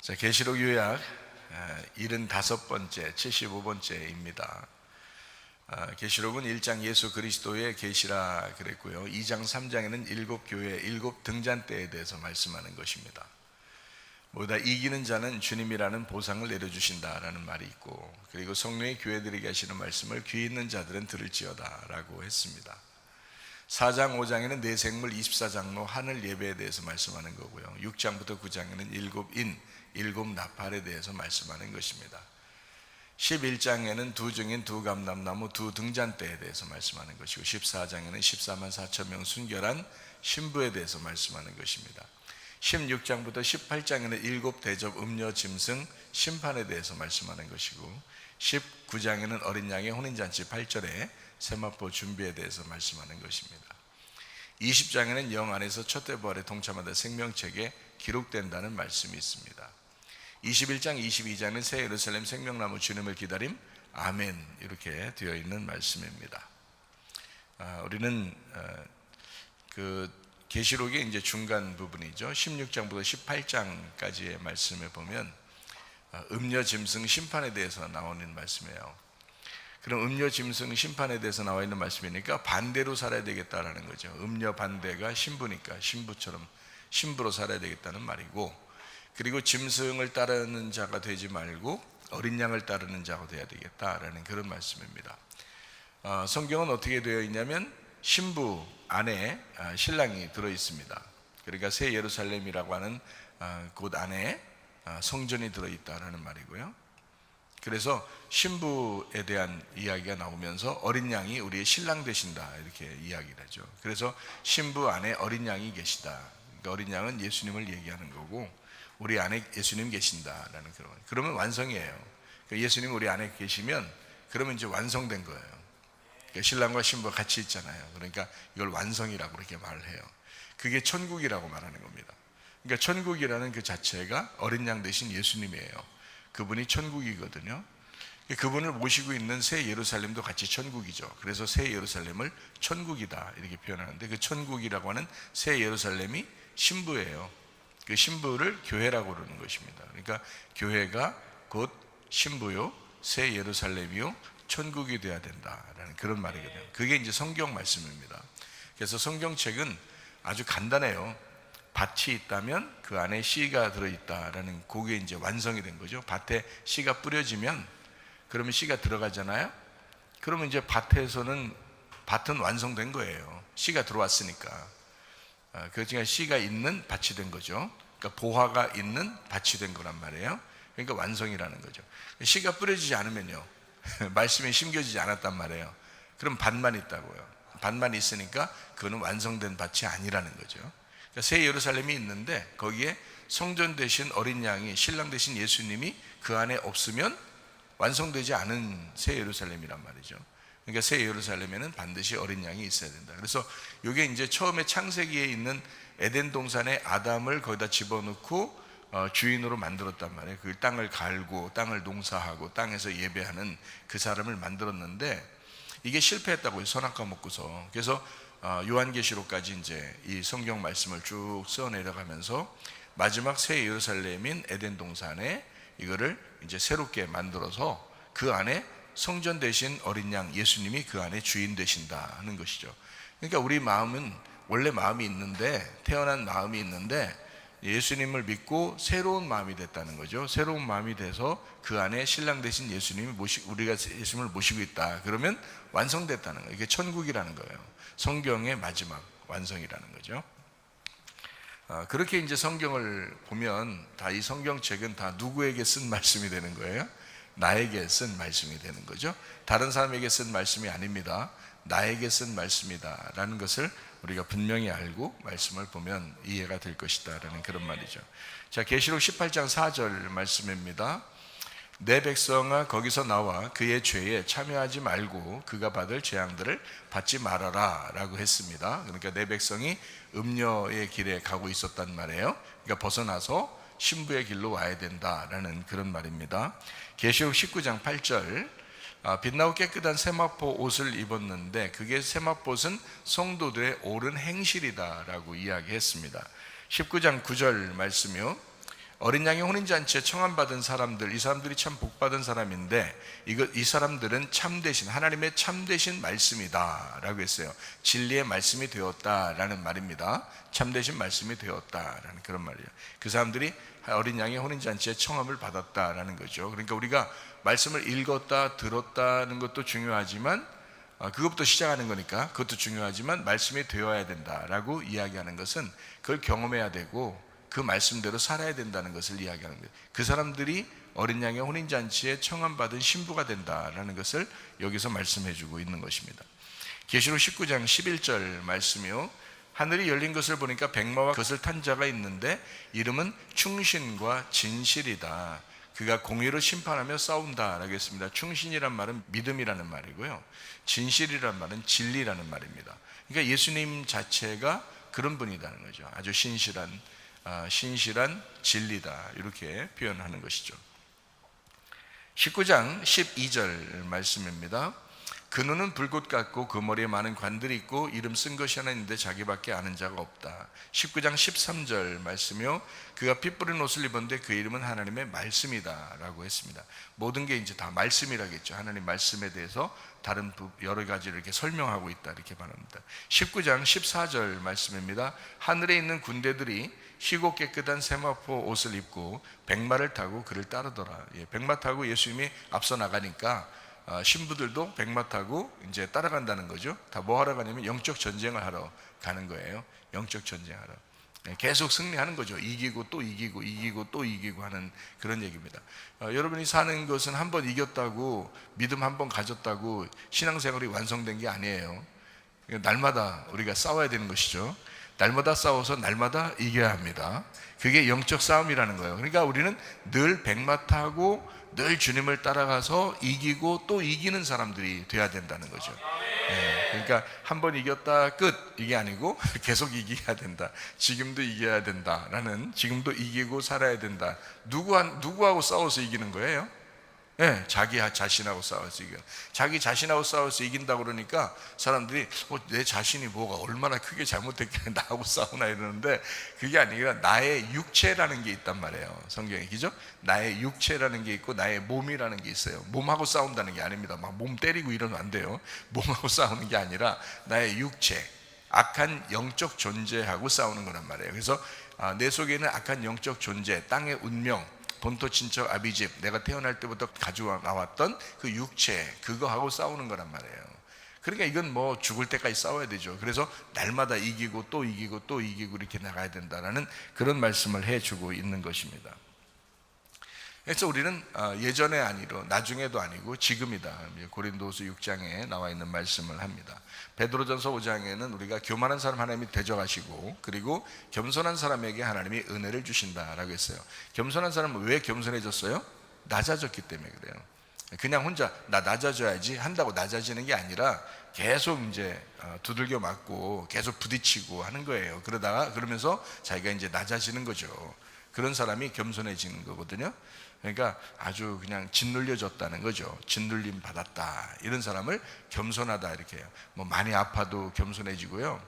자, 계시록 요약 75번째, 75번째입니다. 계시록은 1장 예수 그리스도의 계시라 그랬고요. 2장, 3장에는 7교회, 7등잔대에 대해서 말씀하는 것입니다. 모두 이기는 자는 주님이라는 보상을 내려주신다라는 말이 있고, 그리고 성령의 교회들에게 하시는 말씀을 귀 있는 자들은 들을지어다 라고 했습니다. 4장, 5장에는 내 생물 24장로 하늘 예배에 대해서 말씀하는 거고요. 6장부터 9장에는 7인, 7나팔에 대해서 말씀하는 것입니다. 11장에는 두 증인, 두 감람나무, 두 등잔대에 대해서 말씀하는 것이고, 14장에는 14만 4천 명 순결한 신부에 대해서 말씀하는 것입니다. 16장부터 18장에는 7대접 음료 짐승 심판에 대해서 말씀하는 것이고, 19장에는 어린 양의 혼인잔치 8절에 세마포 준비에 대해서 말씀하는 것입니다. 20장에는 영 안에서 첫째 부활에 동참하다 생명책에 기록된다는 말씀이 있습니다. 21장, 22장은 새 예루살렘 생명나무 주님을 기다림 아멘 이렇게 되어 있는 말씀입니다. 우리는 그 계시록의 이제 중간 부분이죠. 16장부터 18장까지의 말씀을 보면 음녀 짐승 심판에 대해서 나오는 말씀이에요. 그럼 음녀 짐승 심판에 대해서 나와 있는 말씀이니까 반대로 살아야 되겠다라는 거죠. 음녀 반대가 신부니까 신부처럼 신부로 살아야 되겠다는 말이고, 그리고 짐승을 따르는 자가 되지 말고 어린 양을 따르는 자가 되어야 되겠다라는 그런 말씀입니다. 성경은 어떻게 되어 있냐면 신부 안에 신랑이 들어 있습니다. 그러니까 새 예루살렘이라고 하는 곳 안에 성전이 들어 있다라는 말이고요. 그래서 신부에 대한 이야기가 나오면서 어린 양이 우리의 신랑 되신다 이렇게 이야기를 하죠. 그래서 신부 안에 어린 양이 계시다. 그러니까 어린 양은 예수님을 얘기하는 거고, 우리 안에 예수님 계신다라는 그러면 완성이에요. 그러니까 예수님 우리 안에 계시면 그러면 이제 완성된 거예요. 그러니까 신랑과 신부가 같이 있잖아요. 그러니까 이걸 완성이라고 그렇게 말을 해요. 그게 천국이라고 말하는 겁니다. 그러니까 천국이라는 그 자체가 어린 양 되신 예수님이에요. 그분이 천국이거든요. 그분을 모시고 있는 새 예루살렘도 같이 천국이죠. 그래서 새 예루살렘을 천국이다 이렇게 표현하는데, 그 천국이라고 하는 새 예루살렘이 신부예요. 그 신부를 교회라고 그러는 것입니다. 그러니까 교회가 곧 신부요, 새 예루살렘이요, 천국이 되어야 된다라는 그런 말이거든요. 그게 이제 성경 말씀입니다. 그래서 성경책은 아주 간단해요. 밭이 있다면 그 안에 씨가 들어있다라는, 그게 이제 완성이 된 거죠. 밭에 씨가 뿌려지면 그러면 씨가 들어가잖아요. 그러면 이제 밭은 완성된 거예요. 씨가 들어왔으니까. 그러니까 씨가 있는 밭이 된 거죠. 그러니까 보화가 있는 밭이 된 거란 말이에요. 그러니까 완성이라는 거죠. 씨가 뿌려지지 않으면요, 말씀이 심겨지지 않았단 말이에요. 그럼 밭만 있다고요. 밭만 있으니까 그거는 완성된 밭이 아니라는 거죠. 그러니까 새 예루살렘이 있는데 거기에 성전 대신 어린 양이, 신랑 대신 예수님이 그 안에 없으면 완성되지 않은 새 예루살렘이란 말이죠. 그러니까 새 예루살렘에는 반드시 어린 양이 있어야 된다. 그래서 이게 이제 처음에 창세기에 있는 에덴 동산에 아담을 거기다 집어넣고 주인으로 만들었단 말이에요. 그 땅을 갈고 땅을 농사하고 땅에서 예배하는 그 사람을 만들었는데, 이게 실패했다고요. 선악과 먹고서. 그래서 요한계시록까지 이제 이 성경 말씀을 쭉 써 내려가면서 마지막 새 예루살렘인 에덴 동산에 이거를 이제 새롭게 만들어서 그 안에 성전 대신 어린 양 예수님이 그 안에 주인 되신다는 것이죠. 그러니까 우리 마음은 원래 마음이 있는데, 태어난 마음이 있는데 예수님을 믿고 새로운 마음이 됐다는 거죠. 새로운 마음이 돼서 그 안에 신랑 대신 예수님이 우리가 예수님을 모시고 있다. 그러면 완성됐다는 거예요. 이게 천국이라는 거예요. 성경의 마지막 완성이라는 거죠. 그렇게 이제 성경을 보면 다 이 성경책은 다 누구에게 쓴 말씀이 되는 거예요? 나에게 쓴 말씀이 되는 거죠. 다른 사람에게 쓴 말씀이 아닙니다. 나에게 쓴 말씀이다 라는 것을 우리가 분명히 알고 말씀을 보면 이해가 될 것이다 라는 그런 말이죠. 자, 계시록 18장 4절 말씀입니다. 내 백성아 거기서 나와 그의 죄에 참여하지 말고 그가 받을 재앙들을 받지 말아라 라고 했습니다. 그러니까 내 백성이 음녀의 길에 가고 있었단 말이에요. 그러니까 벗어나서 신부의 길로 와야 된다라는 그런 말입니다. 계시록 19장 8절 빛나고 깨끗한 세마포 옷을 입었는데 그게 세마포는 성도들의 옳은 행실이다 라고 이야기했습니다. 19장 9절 말씀이요. 어린 양의 혼인잔치에 청함받은 사람들, 이 사람들이 참 복받은 사람인데 이 사람들은 참되신, 하나님의 참되신 말씀이다 라고 했어요. 진리의 말씀이 되었다라는 말입니다. 참되신 말씀이 되었다라는 그런 말이에요. 그 사람들이 어린 양의 혼인잔치에 청함을 받았다라는 거죠. 그러니까 우리가 말씀을 읽었다 들었다는 것도 중요하지만, 그것부터 시작하는 거니까 그것도 중요하지만 말씀이 되어야 된다라고 이야기하는 것은 그걸 경험해야 되고 그 말씀대로 살아야 된다는 것을 이야기하는 거예요. 그 사람들이 어린 양의 혼인잔치에 청함받은 신부가 된다라는 것을 여기서 말씀해 주고 있는 것입니다. 계시록 19장 11절 말씀이요, 하늘이 열린 것을 보니까 백마와 그것을 탄 자가 있는데 이름은 충신과 진실이다. 그가 공의로 심판하며 싸운다라고 했습니다. 충신이란 말은 믿음이라는 말이고요, 진실이란 말은 진리라는 말입니다. 그러니까 예수님 자체가 그런 분이라는 거죠. 아주 신실한 진리다, 이렇게 표현하는 것이죠. 19장 12절 말씀입니다. 그 눈은 불꽃 같고 그 머리에 많은 관들이 있고 이름 쓴 것이 하나 있는데 자기밖에 아는 자가 없다. 19장 13절 말씀이요, 그가 피 뿌린 옷을 입었는데 그 이름은 하나님의 말씀이다 라고 했습니다. 모든 게 이제 다 말씀이라겠죠. 하나님 말씀에 대해서 다른 여러 가지를 이렇게 설명하고 있다, 이렇게 말합니다. 19장 14절 말씀입니다. 하늘에 있는 군대들이 희고 깨끗한 세마포 옷을 입고 백마를 타고 그를 따르더라. 백마 타고 예수님이 앞서 나가니까 신부들도 백마 타고 이제 따라간다는 거죠. 다 뭐 하러 가냐면 영적 전쟁을 하러 가는 거예요. 영적 전쟁하러. 계속 승리하는 거죠. 이기고 또 이기고 이기고 또 이기고 하는 그런 얘기입니다. 여러분이 사는 것은 한 번 이겼다고, 믿음 한 번 가졌다고 신앙생활이 완성된 게 아니에요. 날마다 우리가 싸워야 되는 것이죠. 날마다 싸워서 날마다 이겨야 합니다. 그게 영적 싸움이라는 거예요. 그러니까 우리는 늘 백마 타고 늘 주님을 따라가서 이기고 또 이기는 사람들이 돼야 된다는 거죠. 그러니까 한 번 이겼다 끝, 이게 아니고 계속 이겨야 된다. 지금도 이겨야 된다라는, 지금도 이기고 살아야 된다. 누구하고 싸워서 이기는 거예요? 자기 자신하고 싸워서 이겨. 자기 자신하고 싸워서 이긴다고 그러니까 사람들이 내 자신이 뭐가 얼마나 크게 잘못했길래 나하고 싸우나 이러는데, 그게 아니라 나의 육체라는 게 있단 말이에요. 성경에, 그죠? 나의 육체라는 게 있고 나의 몸이라는 게 있어요. 몸하고 싸운다는 게 아닙니다. 막 몸 때리고 이러면 안 돼요. 몸하고 싸우는 게 아니라 나의 육체, 악한 영적 존재하고 싸우는 거란 말이에요. 그래서 내 속에 있는 악한 영적 존재, 땅의 운명, 본토 친척 아비집, 내가 태어날 때부터 가지고 나왔던 그 육체, 그거하고 싸우는 거란 말이에요. 그러니까 이건 뭐 죽을 때까지 싸워야 되죠. 그래서 날마다 이기고 또 이기고 또 이기고 이렇게 나가야 된다라는 그런 말씀을 해주고 있는 것입니다. 그래서 우리는 예전에 아니고 나중에도 아니고 지금이다. 고린도후서 6장에 나와 있는 말씀을 합니다. 베드로전서 5장에는 우리가 교만한 사람 하나님이 대적하시고 그리고 겸손한 사람에게 하나님이 은혜를 주신다라고 했어요. 겸손한 사람은 왜 겸손해졌어요? 낮아졌기 때문에 그래요. 그냥 혼자 나 낮아져야지 한다고 낮아지는 게 아니라 계속 이제 두들겨 맞고 계속 부딪히고 하는 거예요. 그러면서 자기가 이제 낮아지는 거죠. 그런 사람이 겸손해지는 거거든요. 그러니까 아주 그냥 짓눌려졌다는 거죠. 짓눌림 받았다, 이런 사람을 겸손하다 이렇게 해요. 뭐 많이 아파도 겸손해지고요,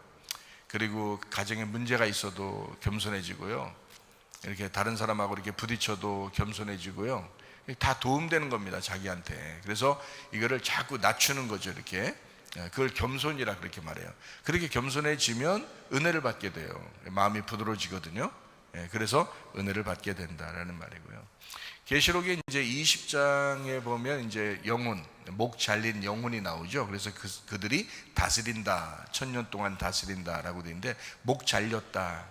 그리고 가정에 문제가 있어도 겸손해지고요, 이렇게 다른 사람하고 이렇게 부딪혀도 겸손해지고요. 다 도움되는 겁니다, 자기한테. 그래서 이거를 자꾸 낮추는 거죠, 이렇게. 그걸 겸손이라 그렇게 말해요. 그렇게 겸손해지면 은혜를 받게 돼요. 마음이 부드러워지거든요. 그래서 은혜를 받게 된다라는 말이고요. 계시록에 이제 20장에 보면 이제 영혼, 목 잘린 영혼이 나오죠. 그래서 그들이 다스린다, 1000년 동안 다스린다라고 되어 있는데, 목 잘렸다,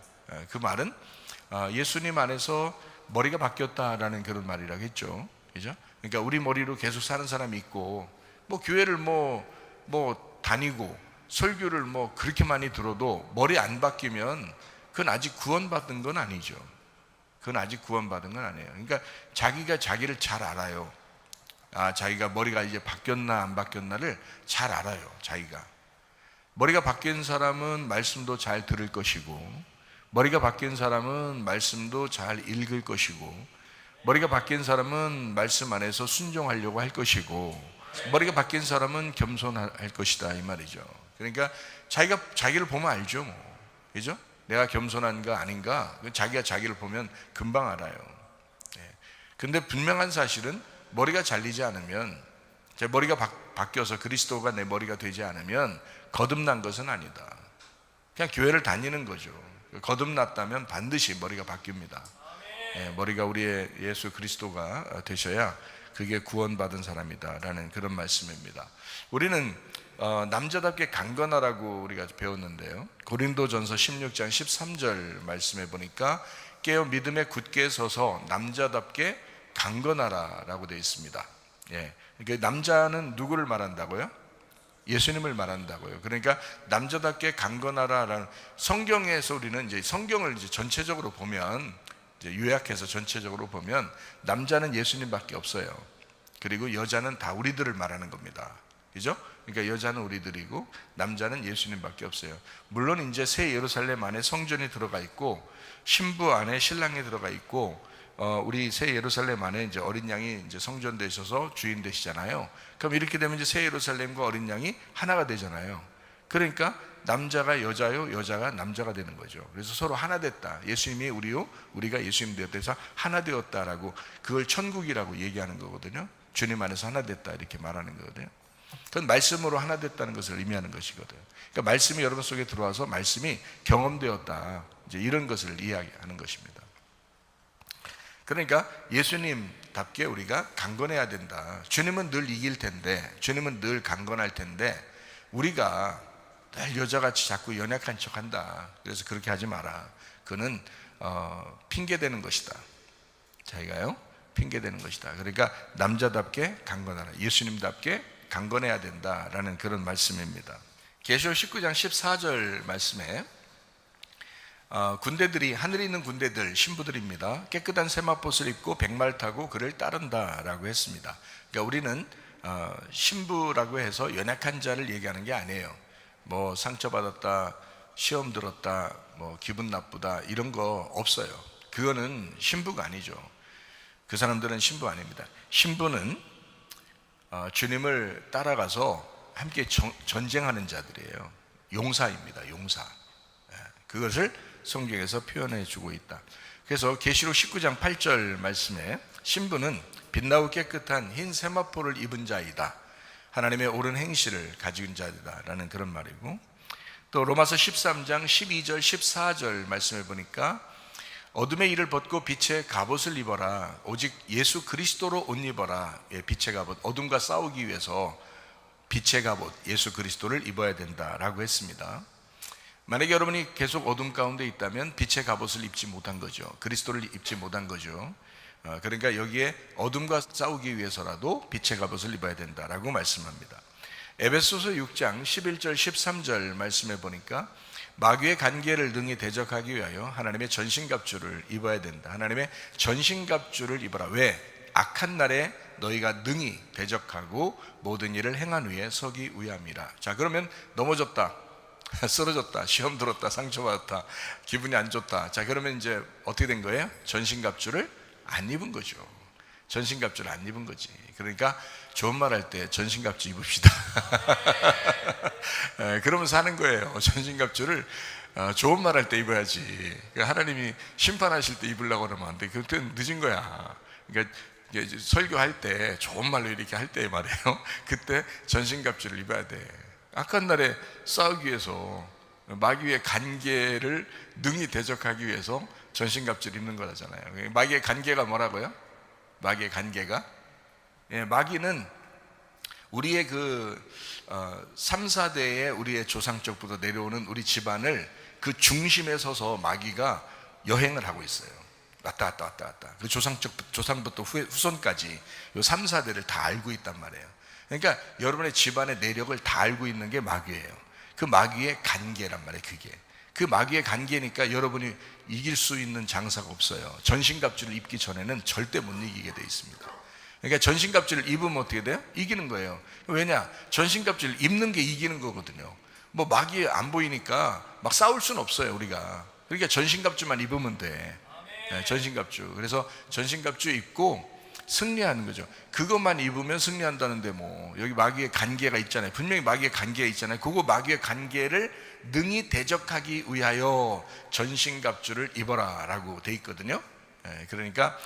그 말은 예수님 안에서 머리가 바뀌었다라는 그런 말이라고 했죠. 그죠? 그러니까 우리 머리로 계속 사는 사람이 있고, 뭐 교회를 뭐 다니고 설교를 뭐 그렇게 많이 들어도 머리 안 바뀌면 그건 아직 구원받은 건 아니죠. 그건 아직 구원받은 건 아니에요. 그러니까 자기가 자기를 잘 알아요. 자기가 머리가 이제 바뀌었나 안 바뀌었나를 잘 알아요. 자기가 머리가 바뀐 사람은 말씀도 잘 들을 것이고, 머리가 바뀐 사람은 말씀도 잘 읽을 것이고, 머리가 바뀐 사람은 말씀 안에서 순종하려고 할 것이고, 머리가 바뀐 사람은 겸손할 것이다, 이 말이죠. 그러니까 자기가 자기를 보면 알죠, 뭐. 그죠? 내가 겸손한가 아닌가 자기가 자기를 보면 금방 알아요. 근데 분명한 사실은 머리가 잘리지 않으면, 제 머리가 바뀌어서 그리스도가 내 머리가 되지 않으면 거듭난 것은 아니다. 그냥 교회를 다니는 거죠. 거듭났다면 반드시 머리가 바뀝니다. 머리가 우리의 예수 그리스도가 되셔야 그게 구원받은 사람이다라는 그런 말씀입니다. 우리는 남자답게 강건하라고 우리가 배웠는데요, 고린도전서 16장 13절 말씀해 보니까 깨어 믿음에 굳게 서서 남자답게 강건하라라고 되어 있습니다. 그러니까 남자는 누구를 말한다고요? 예수님을 말한다고요. 그러니까 남자답게 강건하라라는, 성경에서 우리는 이제 성경을 이제 전체적으로 보면, 이제 요약해서 전체적으로 보면 남자는 예수님밖에 없어요. 그리고 여자는 다 우리들을 말하는 겁니다. 그죠? 그러니까 여자는 우리들이고 남자는 예수님밖에 없어요. 물론 이제 새 예루살렘 안에 성전이 들어가 있고 신부 안에 신랑이 들어가 있고 우리 새 예루살렘 안에 이제 어린 양이 이제 성전 되셔서 주인 되시잖아요. 그럼 이렇게 되면 이제 새 예루살렘과 어린 양이 하나가 되잖아요. 그러니까 남자가 여자요, 여자가 남자가 되는 거죠. 그래서 서로 하나 됐다. 예수님이 우리요, 우리가 예수님 되었다 해서 하나 되었다라고, 그걸 천국이라고 얘기하는 거거든요. 주님 안에서 하나 됐다 이렇게 말하는 거거든요. 그건 말씀으로 하나 됐다는 것을 의미하는 것이거든요. 그러니까 말씀이 여러분 속에 들어와서 말씀이 경험되었다, 이제 이런 것을 이야기하는 것입니다. 그러니까 예수님답게 우리가 강건해야 된다. 주님은 늘 이길 텐데, 주님은 늘 강건할 텐데, 우리가 늘 여자같이 자꾸 연약한 척한다, 그래서 그렇게 하지 마라. 그는 핑계대는 것이다. 자기가요, 핑계대는 것이다. 그러니까 남자답게 강건하라, 예수님답게 강건해야 된다라는 그런 말씀입니다. 계시록 19장 14절 말씀에 군대들이, 하늘에 있는 군대들, 신부들입니다. 깨끗한 세마포를 입고 백마를 타고 그를 따른다라고 했습니다. 그러니까 우리는 신부라고 해서 연약한 자를 얘기하는 게 아니에요. 뭐 상처받았다, 시험 들었다, 뭐 기분 나쁘다 이런 거 없어요. 그거는 신부가 아니죠. 그 사람들은 신부 아닙니다. 신부는 주님을 따라가서 함께 전쟁하는 자들이에요. 용사입니다. 용사. 그것을 성경에서 표현해 주고 있다. 그래서 계시록 19장 8절 말씀에 신부는 빛나고 깨끗한 흰 세마포를 입은 자이다, 하나님의 옳은 행실을 가진 자이다 라는 그런 말이고, 또 로마서 13장 12절 14절 말씀해 보니까 어둠의 일을 벗고 빛의 갑옷을 입어라, 오직 예수 그리스도로 옷 입어라. 빛의 갑옷, 어둠과 싸우기 위해서 빛의 갑옷 예수 그리스도를 입어야 된다라고 했습니다. 만약에 여러분이 계속 어둠 가운데 있다면 빛의 갑옷을 입지 못한 거죠. 그리스도를 입지 못한 거죠. 그러니까 여기에 어둠과 싸우기 위해서라도 빛의 갑옷을 입어야 된다라고 말씀합니다. 에베소서 6장 11절 13절 말씀해 보니까 마귀의 간계를 능히 대적하기 위하여 하나님의 전신갑주를 입어야 된다. 하나님의 전신갑주를 입어라. 왜? 악한 날에 너희가 능히 대적하고 모든 일을 행한 후에 서기 위함이라. 자, 그러면 넘어졌다, 쓰러졌다, 시험 들었다, 상처받았다, 기분이 안 좋다. 자, 그러면 이제 어떻게 된 거예요? 전신갑주를 안 입은 거죠. 전신갑주를 안 입은 거지. 그러니까 좋은 말 할 때 전신갑주 입읍시다. 그러면서 하는 거예요. 전신갑주를 좋은 말 할 때 입어야지. 하나님이 심판하실 때 입으려고 그러면 안 돼. 그때는 늦은 거야. 그러니까 설교할 때 좋은 말로 이렇게 할 때 말이에요, 그때 전신갑주를 입어야 돼. 악한 날에 싸우기 위해서, 마귀의 간계를 능히 대적하기 위해서 전신갑주를 입는 거잖아요. 마귀의 간계가 뭐라고요? 마귀의 간계가, 마귀는 우리의 그 3, 4대의 우리의 조상 쪽부터 내려오는 우리 집안을 그 중심에 서서 마귀가 여행을 하고 있어요. 왔다 갔다 왔다 갔다. 그 조상부터 후손까지 요 3, 4대를 다 알고 있단 말이에요. 그러니까 여러분의 집안의 내력을 다 알고 있는 게 마귀예요. 그 마귀의 간계란 말이에요. 그게 그 마귀의 간계니까 여러분이 이길 수 있는 장사가 없어요. 전신갑주를 입기 전에는 절대 못 이기게 돼 있습니다. 그러니까 전신갑주를 입으면 어떻게 돼요? 이기는 거예요. 왜냐? 전신갑주를 입는 게 이기는 거거든요. 뭐 마귀 안 보이니까 막 싸울 수는 없어요, 우리가. 그러니까 전신갑주만 입으면 돼. 전신갑주. 그래서 전신갑주 입고 승리하는 거죠. 그것만 입으면 승리한다는데 뭐 여기 마귀의 간계가 있잖아요. 분명히 마귀의 간계가 있잖아요. 그거 마귀의 간계를 능히 대적하기 위하여 전신갑주를 입어라 라고 돼 있거든요. 그러니까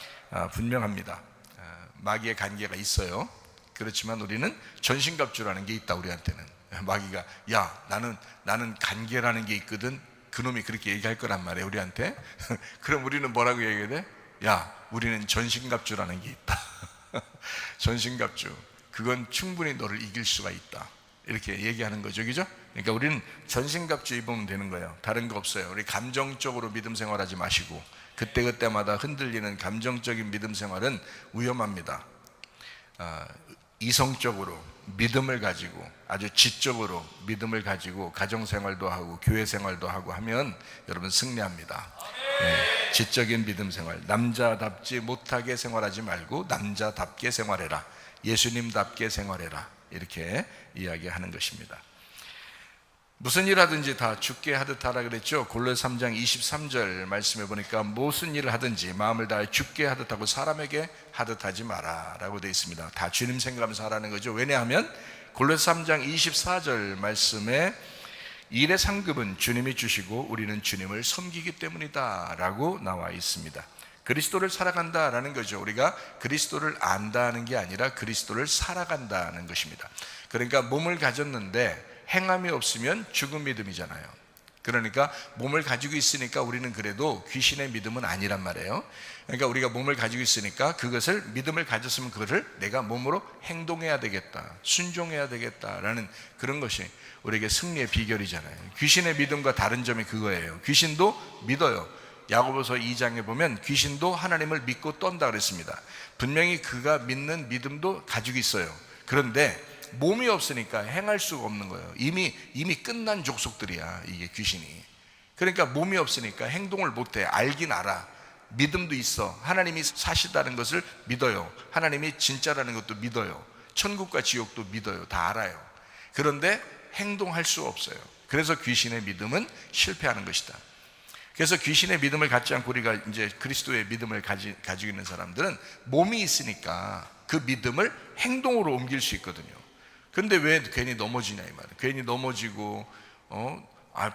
분명합니다. 마귀의 간계가 있어요. 그렇지만 우리는 전신갑주라는 게 있다. 우리한테는 마귀가 야 나는 간계라는 게 있거든, 그놈이 그렇게 얘기할 거란 말이에요 우리한테. 그럼 우리는 뭐라고 얘기해야 돼? 야, 우리는 전신갑주라는 게 있다. 전신갑주, 그건 충분히 너를 이길 수가 있다, 이렇게 얘기하는 거죠. 그죠? 그러니까 우리는 전신갑주 입으면 되는 거예요. 다른 거 없어요. 우리 감정적으로 믿음 생활하지 마시고, 그때그때마다 흔들리는 감정적인 믿음 생활은 위험합니다. 이성적으로 믿음을 가지고, 아주 지적으로 믿음을 가지고 가정생활도 하고 교회생활도 하고 하면 여러분 승리합니다. 지적인 믿음 생활, 남자답지 못하게 생활하지 말고 남자답게 생활해라, 예수님답게 생활해라, 이렇게 이야기하는 것입니다. 무슨 일 하든지 다 주께 하듯 하라 그랬죠. 골로새 3장 23절 말씀해 보니까 무슨 일을 하든지 마음을 다해 주께 하듯 하고 사람에게 하듯 하지 마라 라고 되어 있습니다. 다 주님 생각하면서 하라는 거죠. 왜냐하면 골로새 3장 24절 말씀에 일의 상급은 주님이 주시고 우리는 주님을 섬기기 때문이다 라고 나와 있습니다. 그리스도를 살아간다라는 거죠. 우리가 그리스도를 안다는 게 아니라 그리스도를 살아간다는 것입니다. 그러니까 몸을 가졌는데 행함이 없으면 죽은 믿음이잖아요. 그러니까 몸을 가지고 있으니까 우리는 그래도 귀신의 믿음은 아니란 말이에요. 그러니까 우리가 몸을 가지고 있으니까 그것을, 믿음을 가졌으면 그것을 내가 몸으로 행동해야 되겠다, 순종해야 되겠다라는 그런 것이 우리에게 승리의 비결이잖아요. 귀신의 믿음과 다른 점이 그거예요. 귀신도 믿어요. 야고보서 2장에 보면 귀신도 하나님을 믿고 떤다 그랬습니다. 분명히 그가 믿는 믿음도 가지고 있어요. 그런데 몸이 없으니까 행할 수가 없는 거예요. 이미 끝난 족속들이야 이게 귀신이. 그러니까 몸이 없으니까 행동을 못해. 알긴 알아, 믿음도 있어, 하나님이 사시다는 것을 믿어요, 하나님이 진짜라는 것도 믿어요, 천국과 지옥도 믿어요, 다 알아요. 그런데 행동할 수 없어요. 그래서 귀신의 믿음은 실패하는 것이다. 그래서 귀신의 믿음을 갖지 않고 우리가 이제 그리스도의 믿음을 가지고 있는 사람들은 몸이 있으니까 그 믿음을 행동으로 옮길 수 있거든요. 그런데 왜 괜히 넘어지냐 이 말이에요. 괜히 넘어지고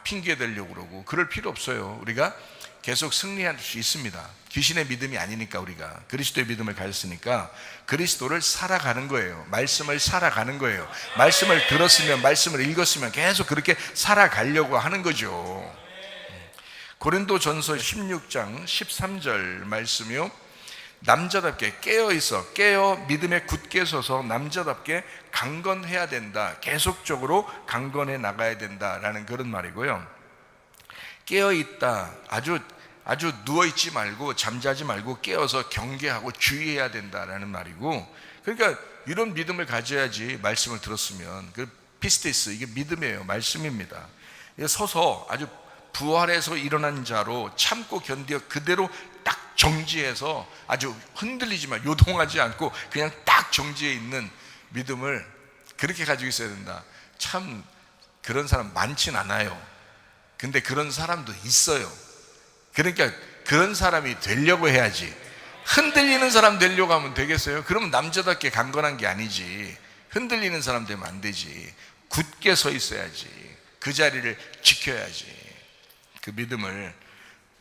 핑계 대려고 그러고 그럴 필요 없어요. 우리가 계속 승리할 수 있습니다. 귀신의 믿음이 아니니까, 우리가 그리스도의 믿음을 가졌으니까 그리스도를 살아가는 거예요. 말씀을 살아가는 거예요. 말씀을 들었으면, 말씀을 읽었으면 계속 그렇게 살아가려고 하는 거죠. 고린도전서 16장 13절 말씀이요, 남자답게 깨어 믿음에 굳게 서서 남자답게 강건해야 된다, 계속적으로 강건해 나가야 된다라는 그런 말이고요. 깨어있다, 아주 누워있지 말고 잠자지 말고 깨어서 경계하고 주의해야 된다라는 말이고, 그러니까 이런 믿음을 가져야지. 말씀을 들었으면 그 피스테스, 이게 믿음이에요, 말씀입니다. 서서 아주 부활해서 일어난 자로 참고 견디어 그대로 딱 정지해서 아주 흔들리지만 요동하지 않고 그냥 딱 정지해 있는 믿음을 그렇게 가지고 있어야 된다. 참 그런 사람 많진 않아요. 근데 그런 사람도 있어요. 그러니까 그런 사람이 되려고 해야지. 흔들리는 사람 되려고 하면 되겠어요? 그러면 남자답게 강건한 게 아니지. 흔들리는 사람 되면 안 되지. 굳게 서 있어야지. 그 자리를 지켜야지, 그 믿음을.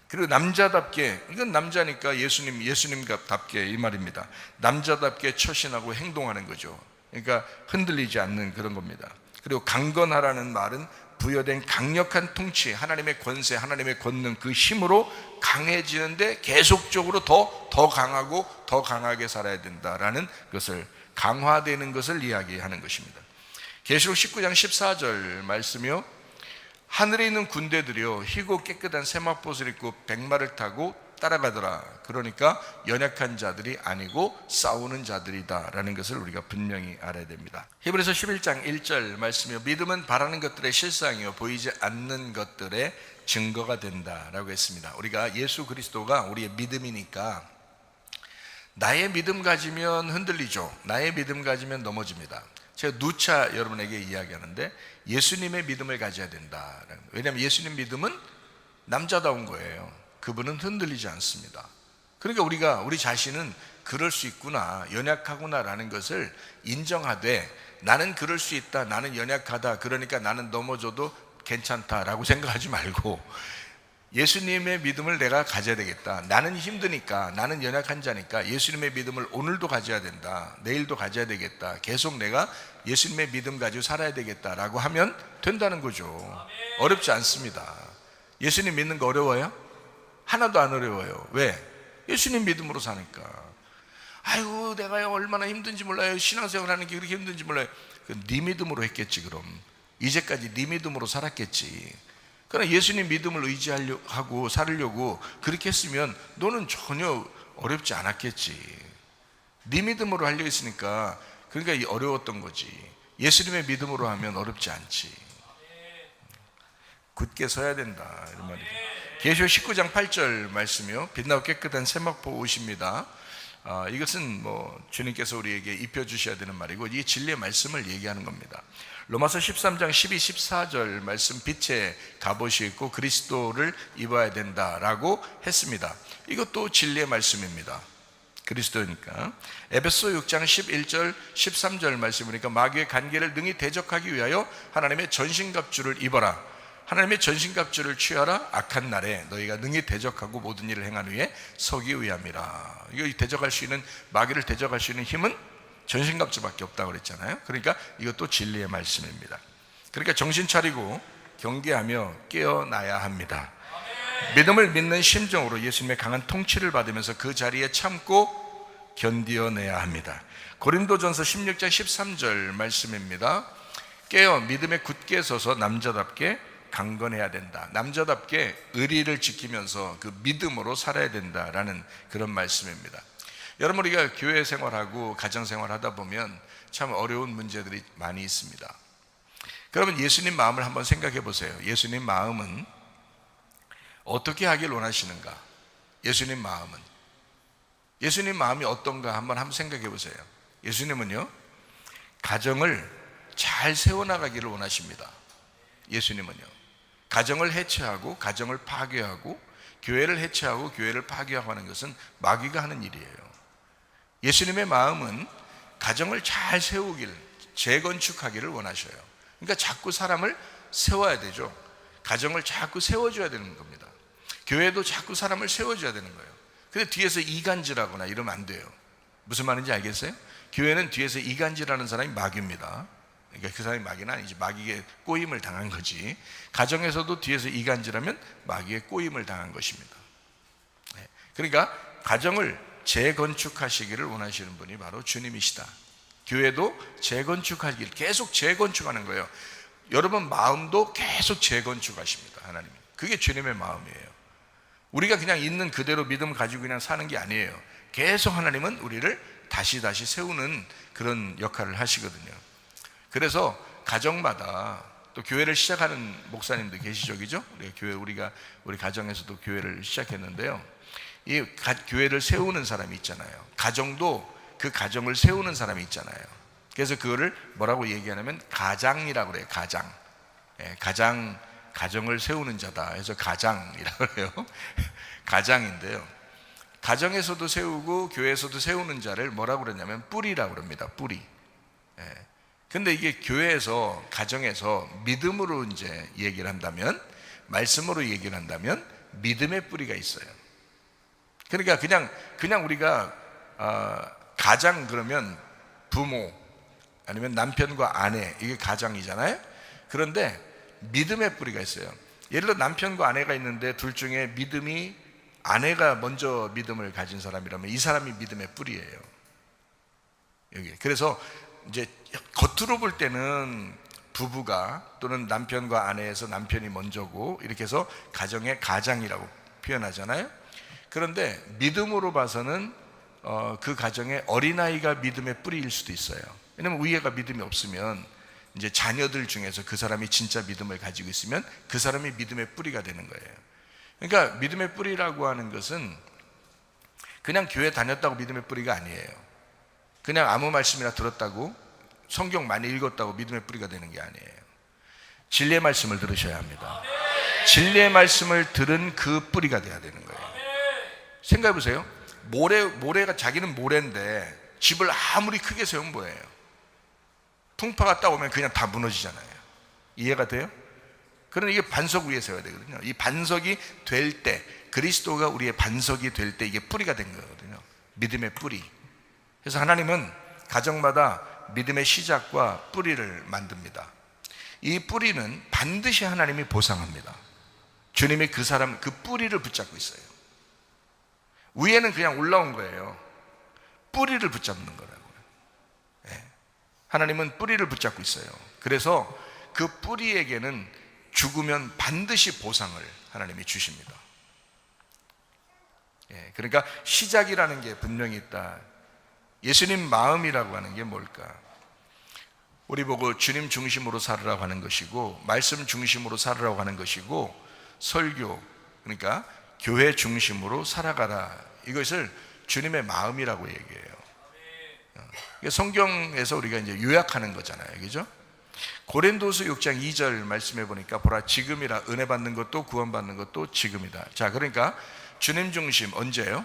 그리고 남자답게, 이건 남자니까 예수님답게 이 말입니다. 남자답게 처신하고 행동하는 거죠. 그러니까 흔들리지 않는 그런 겁니다. 그리고 강건하라는 말은 부여된 강력한 통치, 하나님의 권세, 하나님의 권능, 그 힘으로 강해지는데 계속적으로 더 강하고 더 강하게 살아야 된다라는 것을, 강화되는 것을 이야기하는 것입니다. 계시록 19장 14절 말씀이요, 하늘에 있는 군대들이요 희고 깨끗한 세마포를 입고 백마를 타고 따라가더라. 그러니까 연약한 자들이 아니고 싸우는 자들이다 라는 것을 우리가 분명히 알아야 됩니다. 히브리서 11장 1절 말씀이요, 믿음은 바라는 것들의 실상이요 보이지 않는 것들의 증거가 된다라고 했습니다. 우리가 예수 그리스도가 우리의 믿음이니까, 나의 믿음 가지면 흔들리죠. 나의 믿음 가지면 넘어집니다. 제가 누차 여러분에게 이야기하는데 예수님의 믿음을 가져야 된다. 왜냐하면 예수님 믿음은 남자다운 거예요. 그분은 흔들리지 않습니다. 그러니까 우리 자신은 그럴 수 있구나, 연약하구나라는 것을 인정하되, 나는 그럴 수 있다, 나는 연약하다, 그러니까 나는 넘어져도 괜찮다라고 생각하지 말고, 예수님의 믿음을 내가 가져야 되겠다, 나는 힘드니까, 나는 연약한 자니까 예수님의 믿음을 오늘도 가져야 된다, 내일도 가져야 되겠다, 계속 내가 예수님의 믿음 가지고 살아야 되겠다라고 하면 된다는 거죠. 어렵지 않습니다. 예수님 믿는 거 어려워요? 하나도 안 어려워요. 왜? 예수님 믿음으로 사니까. 아이고, 내가 얼마나 힘든지 몰라요, 신앙생활 하는 게 그렇게 힘든지 몰라요. 네 믿음으로 했겠지. 그럼 이제까지 네 믿음으로 살았겠지. 그러나 예수님 믿음을 의지하고 살으려고 그렇게 했으면 너는 전혀 어렵지 않았겠지. 네 믿음으로 하려 했으니까, 그러니까 어려웠던 거지. 예수님의 믿음으로 하면 어렵지 않지. 굳게 서야 된다, 이런 말이죠. 계시록 19장 8절 말씀이요. 빛나고 깨끗한 세마포 옷입니다. 이것은 주님께서 우리에게 입혀주셔야 되는 말이고, 이 진리의 말씀을 얘기하는 겁니다. 로마서 13장 12, 14절 말씀, 빛의 갑옷이 있고 그리스도를 입어야 된다라고 했습니다. 이것도 진리의 말씀입니다. 그리스도니까. 에베소 6장 11절 13절 말씀이니까, 마귀의 간계를 능히 대적하기 위하여 하나님의 전신갑주를 입어라. 하나님의 전신갑주를 취하라. 악한 날에 너희가 능히 대적하고 모든 일을 행한 후에 서기 위함이라. 이거 대적할 수 있는, 마귀를 대적할 수 있는 힘은 전신갑주밖에 없다고 그랬잖아요. 그러니까 이것도 진리의 말씀입니다. 그러니까 정신 차리고 경계하며 깨어나야 합니다. 믿음을 믿는 심정으로 예수님의 강한 통치를 받으면서 그 자리에 참고 견디어내야 합니다. 고린도전서 16장 13절 말씀입니다. 깨어 믿음에 굳게 서서 남자답게 강건해야 된다. 남자답게 의리를 지키면서 그 믿음으로 살아야 된다라는 그런 말씀입니다. 여러분, 우리가 교회 생활하고 가정 생활하다 보면 참 어려운 문제들이 많이 있습니다. 그러면 예수님 마음을 한번 생각해 보세요. 예수님 마음은 어떻게 하길 원하시는가? 예수님 마음이 어떤가 한번 생각해 보세요. 예수님은요, 가정을 잘 세워나가기를 원하십니다. 예수님은요, 가정을 해체하고 가정을 파괴하고 교회를 해체하고 교회를 파괴하고 하는 것은 마귀가 하는 일이에요. 예수님의 마음은 가정을 잘 세우길, 재건축하기를 원하셔요. 그러니까 자꾸 사람을 세워야 되죠. 가정을 자꾸 세워줘야 되는 겁니다. 교회도 자꾸 사람을 세워줘야 되는 거예요. 근데 뒤에서 이간질하거나 이러면 안 돼요. 무슨 말인지 알겠어요? 교회는 뒤에서 이간질하는 사람이 마귀입니다. 그러니까 그 사람이 마귀는 아니지, 마귀의 꼬임을 당한 거지. 가정에서도 뒤에서 이간질하면 마귀의 꼬임을 당한 것입니다. 그러니까 가정을 재건축하시기를 원하시는 분이 바로 주님이시다. 교회도 재건축하기를, 계속 재건축하는 거예요. 여러분 마음도 계속 재건축하십니다. 하나님이. 그게 주님의 마음이에요. 우리가 그냥 있는 그대로 믿음 가지고 그냥 사는 게 아니에요. 계속 하나님은 우리를 다시 세우는 그런 역할을 하시거든요. 그래서 가정마다 또 교회를 시작하는 목사님도 계시죠, 그죠? 우리 가정에서도 교회를 시작했는데요. 이 교회를 세우는 사람이 있잖아요. 가정도 그 가정을 세우는 사람이 있잖아요. 그래서 그거를 뭐라고 얘기하냐면 가장이라고 그래요. 가정을 세우는 자다 해서 가장이라고 해요. 가장인데요, 가정에서도 세우고 교회에서도 세우는 자를 뭐라고 그러냐면 뿌리라고 그럽니다. 뿌리. 근데 이게 교회에서, 가정에서 믿음으로 이제 얘기를 한다면, 말씀으로 얘기를 한다면 믿음의 뿌리가 있어요. 그러니까 그냥 우리가 가장 그러면 부모 아니면 남편과 아내, 이게 가장이잖아요. 그런데 믿음의 뿌리가 있어요. 예를 들어 남편과 아내가 있는데 둘 중에 믿음이, 아내가 먼저 믿음을 가진 사람이라면 이 사람이 믿음의 뿌리예요. 여기. 그래서 이제 겉으로 볼 때는 부부가, 또는 남편과 아내에서 남편이 먼저고 이렇게 해서 가정의 가장이라고 표현하잖아요. 그런데 믿음으로 봐서는 그 가정의 어린아이가 믿음의 뿌리일 수도 있어요. 왜냐하면 위에가 믿음이 없으면 이제 자녀들 중에서 그 사람이 진짜 믿음을 가지고 있으면 그 사람이 믿음의 뿌리가 되는 거예요. 그러니까 믿음의 뿌리라고 하는 것은 그냥 교회 다녔다고 믿음의 뿌리가 아니에요. 그냥 아무 말씀이나 들었다고, 성경 많이 읽었다고 믿음의 뿌리가 되는 게 아니에요. 진리의 말씀을 들으셔야 합니다. 진리의 말씀을 들은 그 뿌리가 돼야 되는 거예요. 생각해 보세요. 모래가 자기는 모래인데 집을 아무리 크게 세우면 뭐예요? 풍파가 딱 오면 그냥 다 무너지잖아요. 이해가 돼요? 그러나 이게 반석 위에 세워야 되거든요. 이 반석이 될 때, 그리스도가 우리의 반석이 될 때 이게 뿌리가 된 거거든요. 믿음의 뿌리. 그래서 하나님은 가정마다 믿음의 시작과 뿌리를 만듭니다. 이 뿌리는 반드시 하나님이 보상합니다. 주님이 그 뿌리를 붙잡고 있어요. 위에는 그냥 올라온 거예요. 뿌리를 붙잡는 거라고요. 네. 하나님은 뿌리를 붙잡고 있어요. 그래서 그 뿌리에게는 죽으면 반드시 보상을 하나님이 주십니다. 예, 그러니까 시작이라는 게 분명히 있다. 예수님 마음이라고 하는 게 뭘까? 우리 보고 주님 중심으로 살으라고 하는 것이고, 말씀 중심으로 살으라고 하는 것이고, 설교, 그러니까 교회 중심으로 살아가라, 이것을 주님의 마음이라고 얘기해요. 성경에서 우리가 이제 요약하는 거잖아요, 그죠? 고린도서 6장 2절 말씀해 보니까 보라, 지금이라 은혜 받는 것도 구원받는 것도 지금이다. 자, 그러니까 주님 중심 언제예요?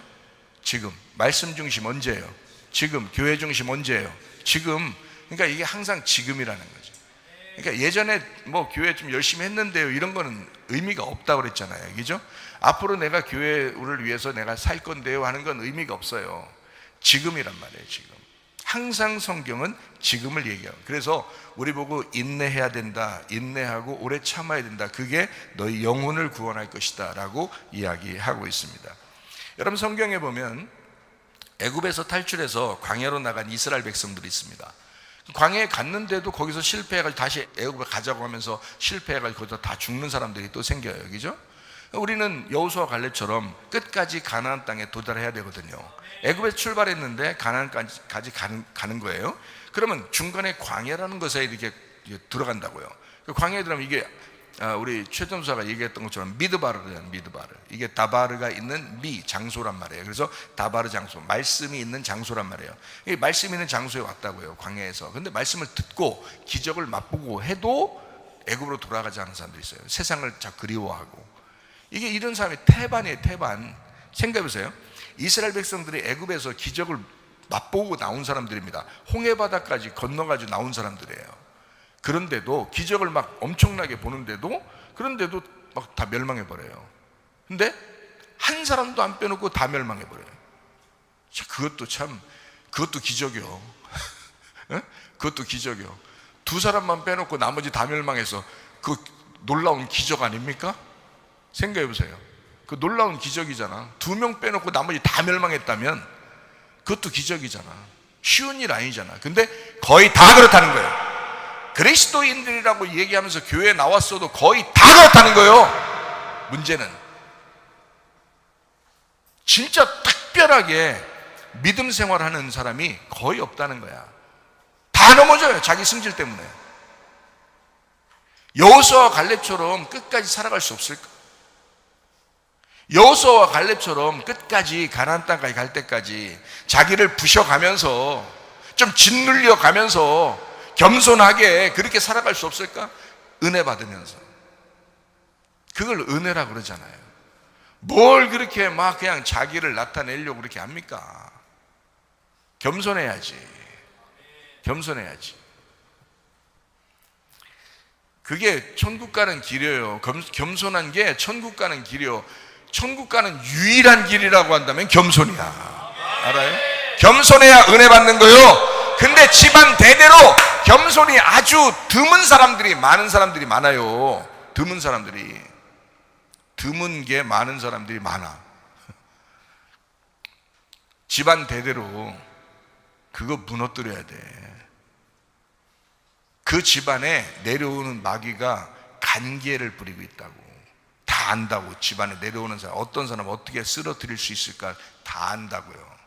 지금. 말씀 중심 언제예요? 지금. 교회 중심 언제예요? 지금. 그러니까 이게 항상 지금이라는 거죠. 그러니까 예전에 뭐 교회 좀 열심히 했는데요, 이런 거는 의미가 없다고 그랬잖아요, 그죠? 앞으로 내가 교회를 위해서 내가 살 건데요 하는 건 의미가 없어요. 지금이란 말이에요. 지금. 항상 성경은 지금을 얘기해요. 그래서 우리 보고 인내해야 된다, 인내하고 오래 참아야 된다, 그게 너희 영혼을 구원할 것이다 라고 이야기하고 있습니다. 여러분, 성경에 보면 애굽에서 탈출해서 광야로 나간 이스라엘 백성들이 있습니다. 광야에 갔는데도 거기서 실패해가지고 다시 애굽에 가자고 하면서 실패해가지고 거기서 다 죽는 사람들이 또 생겨요, 그죠? 우리는 여호수아 갈렙처럼 끝까지 가나안 땅에 도달해야 되거든요. 애굽에서 출발했는데 가나안까지 가는 거예요. 그러면 중간에 광야라는 것에 이렇게 들어간다고요. 광야에 들어가면 이게 우리 최전사가 얘기했던 것처럼 미드바르잖아요. 미드바르. 이게 다바르가 있는 장소란 말이에요. 그래서 다바르 장소, 말씀이 있는 장소란 말이에요. 이 말씀이 있는 장소에 왔다고요, 광야에서. 근데 말씀을 듣고 기적을 맛보고 해도 애굽으로 돌아가지 않은 사람들이 있어요. 세상을 자꾸 그리워하고. 이게 이런 사람이 태반이에요, 태반. 생각해보세요. 이스라엘 백성들이 애굽에서 기적을 맛보고 나온 사람들입니다. 홍해바다까지 건너가지고 나온 사람들이에요. 그런데도 기적을 막 엄청나게 보는데도, 그런데도 막 다 멸망해버려요. 근데 한 사람도 안 빼놓고 다 멸망해버려요. 그것도 기적이요. 그것도 기적이요. 두 사람만 빼놓고 나머지 다 멸망해서 그 놀라운 기적 아닙니까? 생각해보세요. 그 놀라운 기적이잖아. 2명 빼놓고 나머지 다 멸망했다면 그것도 기적이잖아. 쉬운 일 아니잖아. 근데 거의 다 그렇다는 거예요. 그리스도인들이라고 얘기하면서 교회에 나왔어도 거의 다 그렇다는 거예요. 문제는 진짜 특별하게 믿음 생활하는 사람이 거의 없다는 거야. 다 넘어져요, 자기 승질 때문에. 여호수아와 갈렙처럼 끝까지 살아갈 수 없을까? 여호수아와 갈렙처럼 끝까지 가나안 땅까지 갈 때까지 자기를 부셔가면서 좀 짓눌려 가면서 겸손하게 그렇게 살아갈 수 없을까? 은혜 받으면서. 그걸 은혜라고 그러잖아요. 뭘 그렇게 막 그냥 자기를 나타내려고 그렇게 합니까? 겸손해야지. 겸손해야지. 그게 천국 가는 길이에요. 겸손한 게 천국 가는 길이요. 천국 가는 유일한 길이라고 한다면 겸손이야. 알아요? 겸손해야 은혜 받는 거요. 근데 집안 대대로 겸손이 아주 드문 사람들이, 많은 사람들이 많아요. 드문 게 많은 사람들이 많아. 집안 대대로 그거 무너뜨려야 돼. 그 집안에 내려오는 마귀가 간계를 부리고 있다고. 다 안다고. 집안에 내려오는 사람, 어떤 사람 어떻게 쓰러뜨릴 수 있을까 다 안다고요.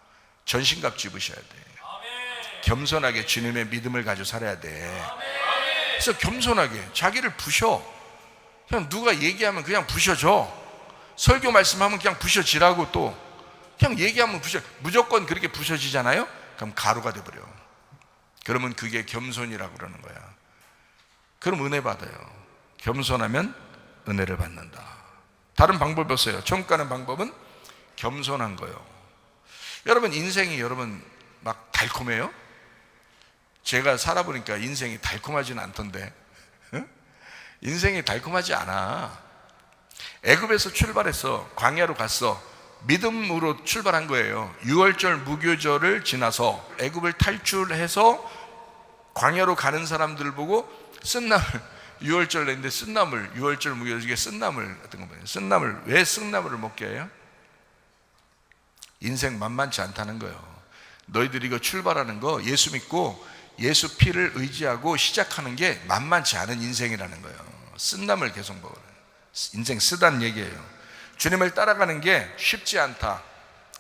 전신갑 집으셔야 돼. 겸손하게 주님의 믿음을 가지고 살아야 돼. 그래서 겸손하게 자기를 부셔. 그냥 누가 얘기하면 그냥 부셔줘. 설교 말씀하면 그냥 부셔지라고. 또 그냥 얘기하면 부셔. 무조건 그렇게 부셔지잖아요. 그럼 가루가 돼버려. 그러면 그게 겸손이라고 그러는 거야. 그럼 은혜 받아요. 겸손하면 은혜를 받는다. 다른 방법이 없어요. 천국 가는 방법은 겸손한 거예요. 여러분, 인생이 여러분 막 달콤해요? 제가 살아보니까 인생이 달콤하지는 않던데. 인생이 달콤하지 않아. 애굽에서 출발해서 광야로 갔어. 믿음으로 출발한 거예요. 유월절 무교절을 지나서 애굽을 탈출해서 광야로 가는 사람들 보고 쓴나물, 유월절 냈는데 쓴나물, 유월절 무교절 중에 쓴나물 같은 거 뭐예요? 쓴나물. 왜 쓴나물을 먹게 해요? 인생 만만치 않다는 거예요. 너희들이 이거 출발하는 거 예수 믿고 예수 피를 의지하고 시작하는 게 만만치 않은 인생이라는 거예요. 쓴나물 계속 먹으라. 인생 쓰다는 얘기예요. 주님을 따라가는 게 쉽지 않다.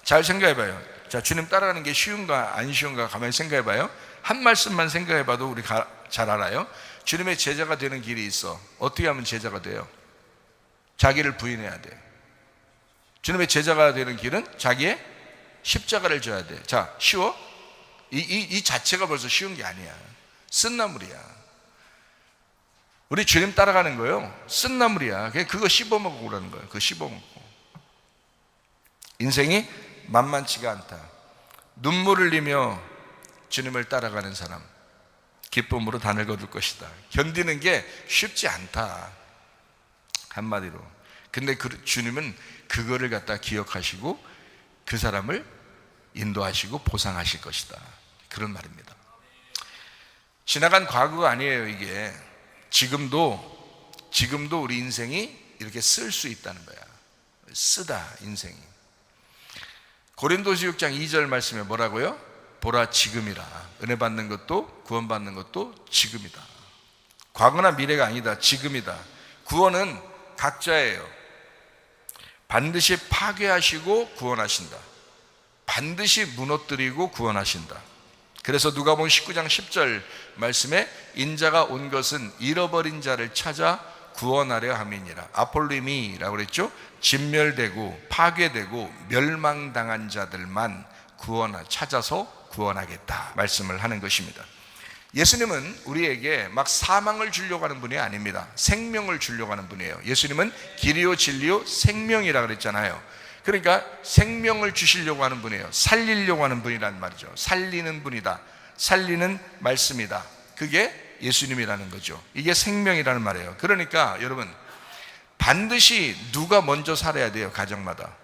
잘 생각해봐요. 자, 주님 따라가는 게 쉬운가 안 쉬운가 가만히 생각해봐요. 한 말씀만 생각해봐도 우리 잘 알아요. 주님의 제자가 되는 길이 있어. 어떻게 하면 제자가 돼요? 자기를 부인해야 돼. 주님의 제자가 되는 길은 자기의 십자가를 져야 돼. 자, 쉬워? 이 자체가 벌써 쉬운 게 아니야. 쓴나물이야. 우리 주님 따라가는 거요, 쓴나물이야. 그냥 그거 씹어먹고 그러는 거예요. 그거 씹어먹고. 인생이 만만치가 않다. 눈물을 흘리며 주님을 따라가는 사람, 기쁨으로 단을 거둘 것이다. 견디는 게 쉽지 않다, 한마디로. 근데 주님은 그거를 갖다 기억하시고 그 사람을 인도하시고 보상하실 것이다, 그런 말입니다. 지나간 과거가 아니에요. 이게 지금도 우리 인생이 이렇게 쓸 수 있다는 거야. 쓰다, 인생이. 고린도서 6장 2절 말씀에 뭐라고요? 보라, 지금이라. 은혜 받는 것도 구원받는 것도 지금이다. 과거나 미래가 아니다, 지금이다. 구원은 각자예요. 반드시 파괴하시고 구원하신다. 반드시 무너뜨리고 구원하신다. 그래서 누가복음 19장 10절 말씀에 인자가 온 것은 잃어버린 자를 찾아 구원하려 함이니라. 아폴리미라고 그랬죠? 진멸되고 파괴되고 멸망당한 자들만 찾아서 구원하겠다 말씀을 하는 것입니다. 예수님은 우리에게 막 사망을 주려고 하는 분이 아닙니다. 생명을 주려고 하는 분이에요. 예수님은 길이요 진리요 생명이라 그랬잖아요. 그러니까 생명을 주시려고 하는 분이에요. 살리려고 하는 분이란 말이죠. 살리는 분이다, 살리는 말씀이다. 그게 예수님이라는 거죠. 이게 생명이라는 말이에요. 그러니까 여러분, 반드시 누가 먼저 살아야 돼요. 가정마다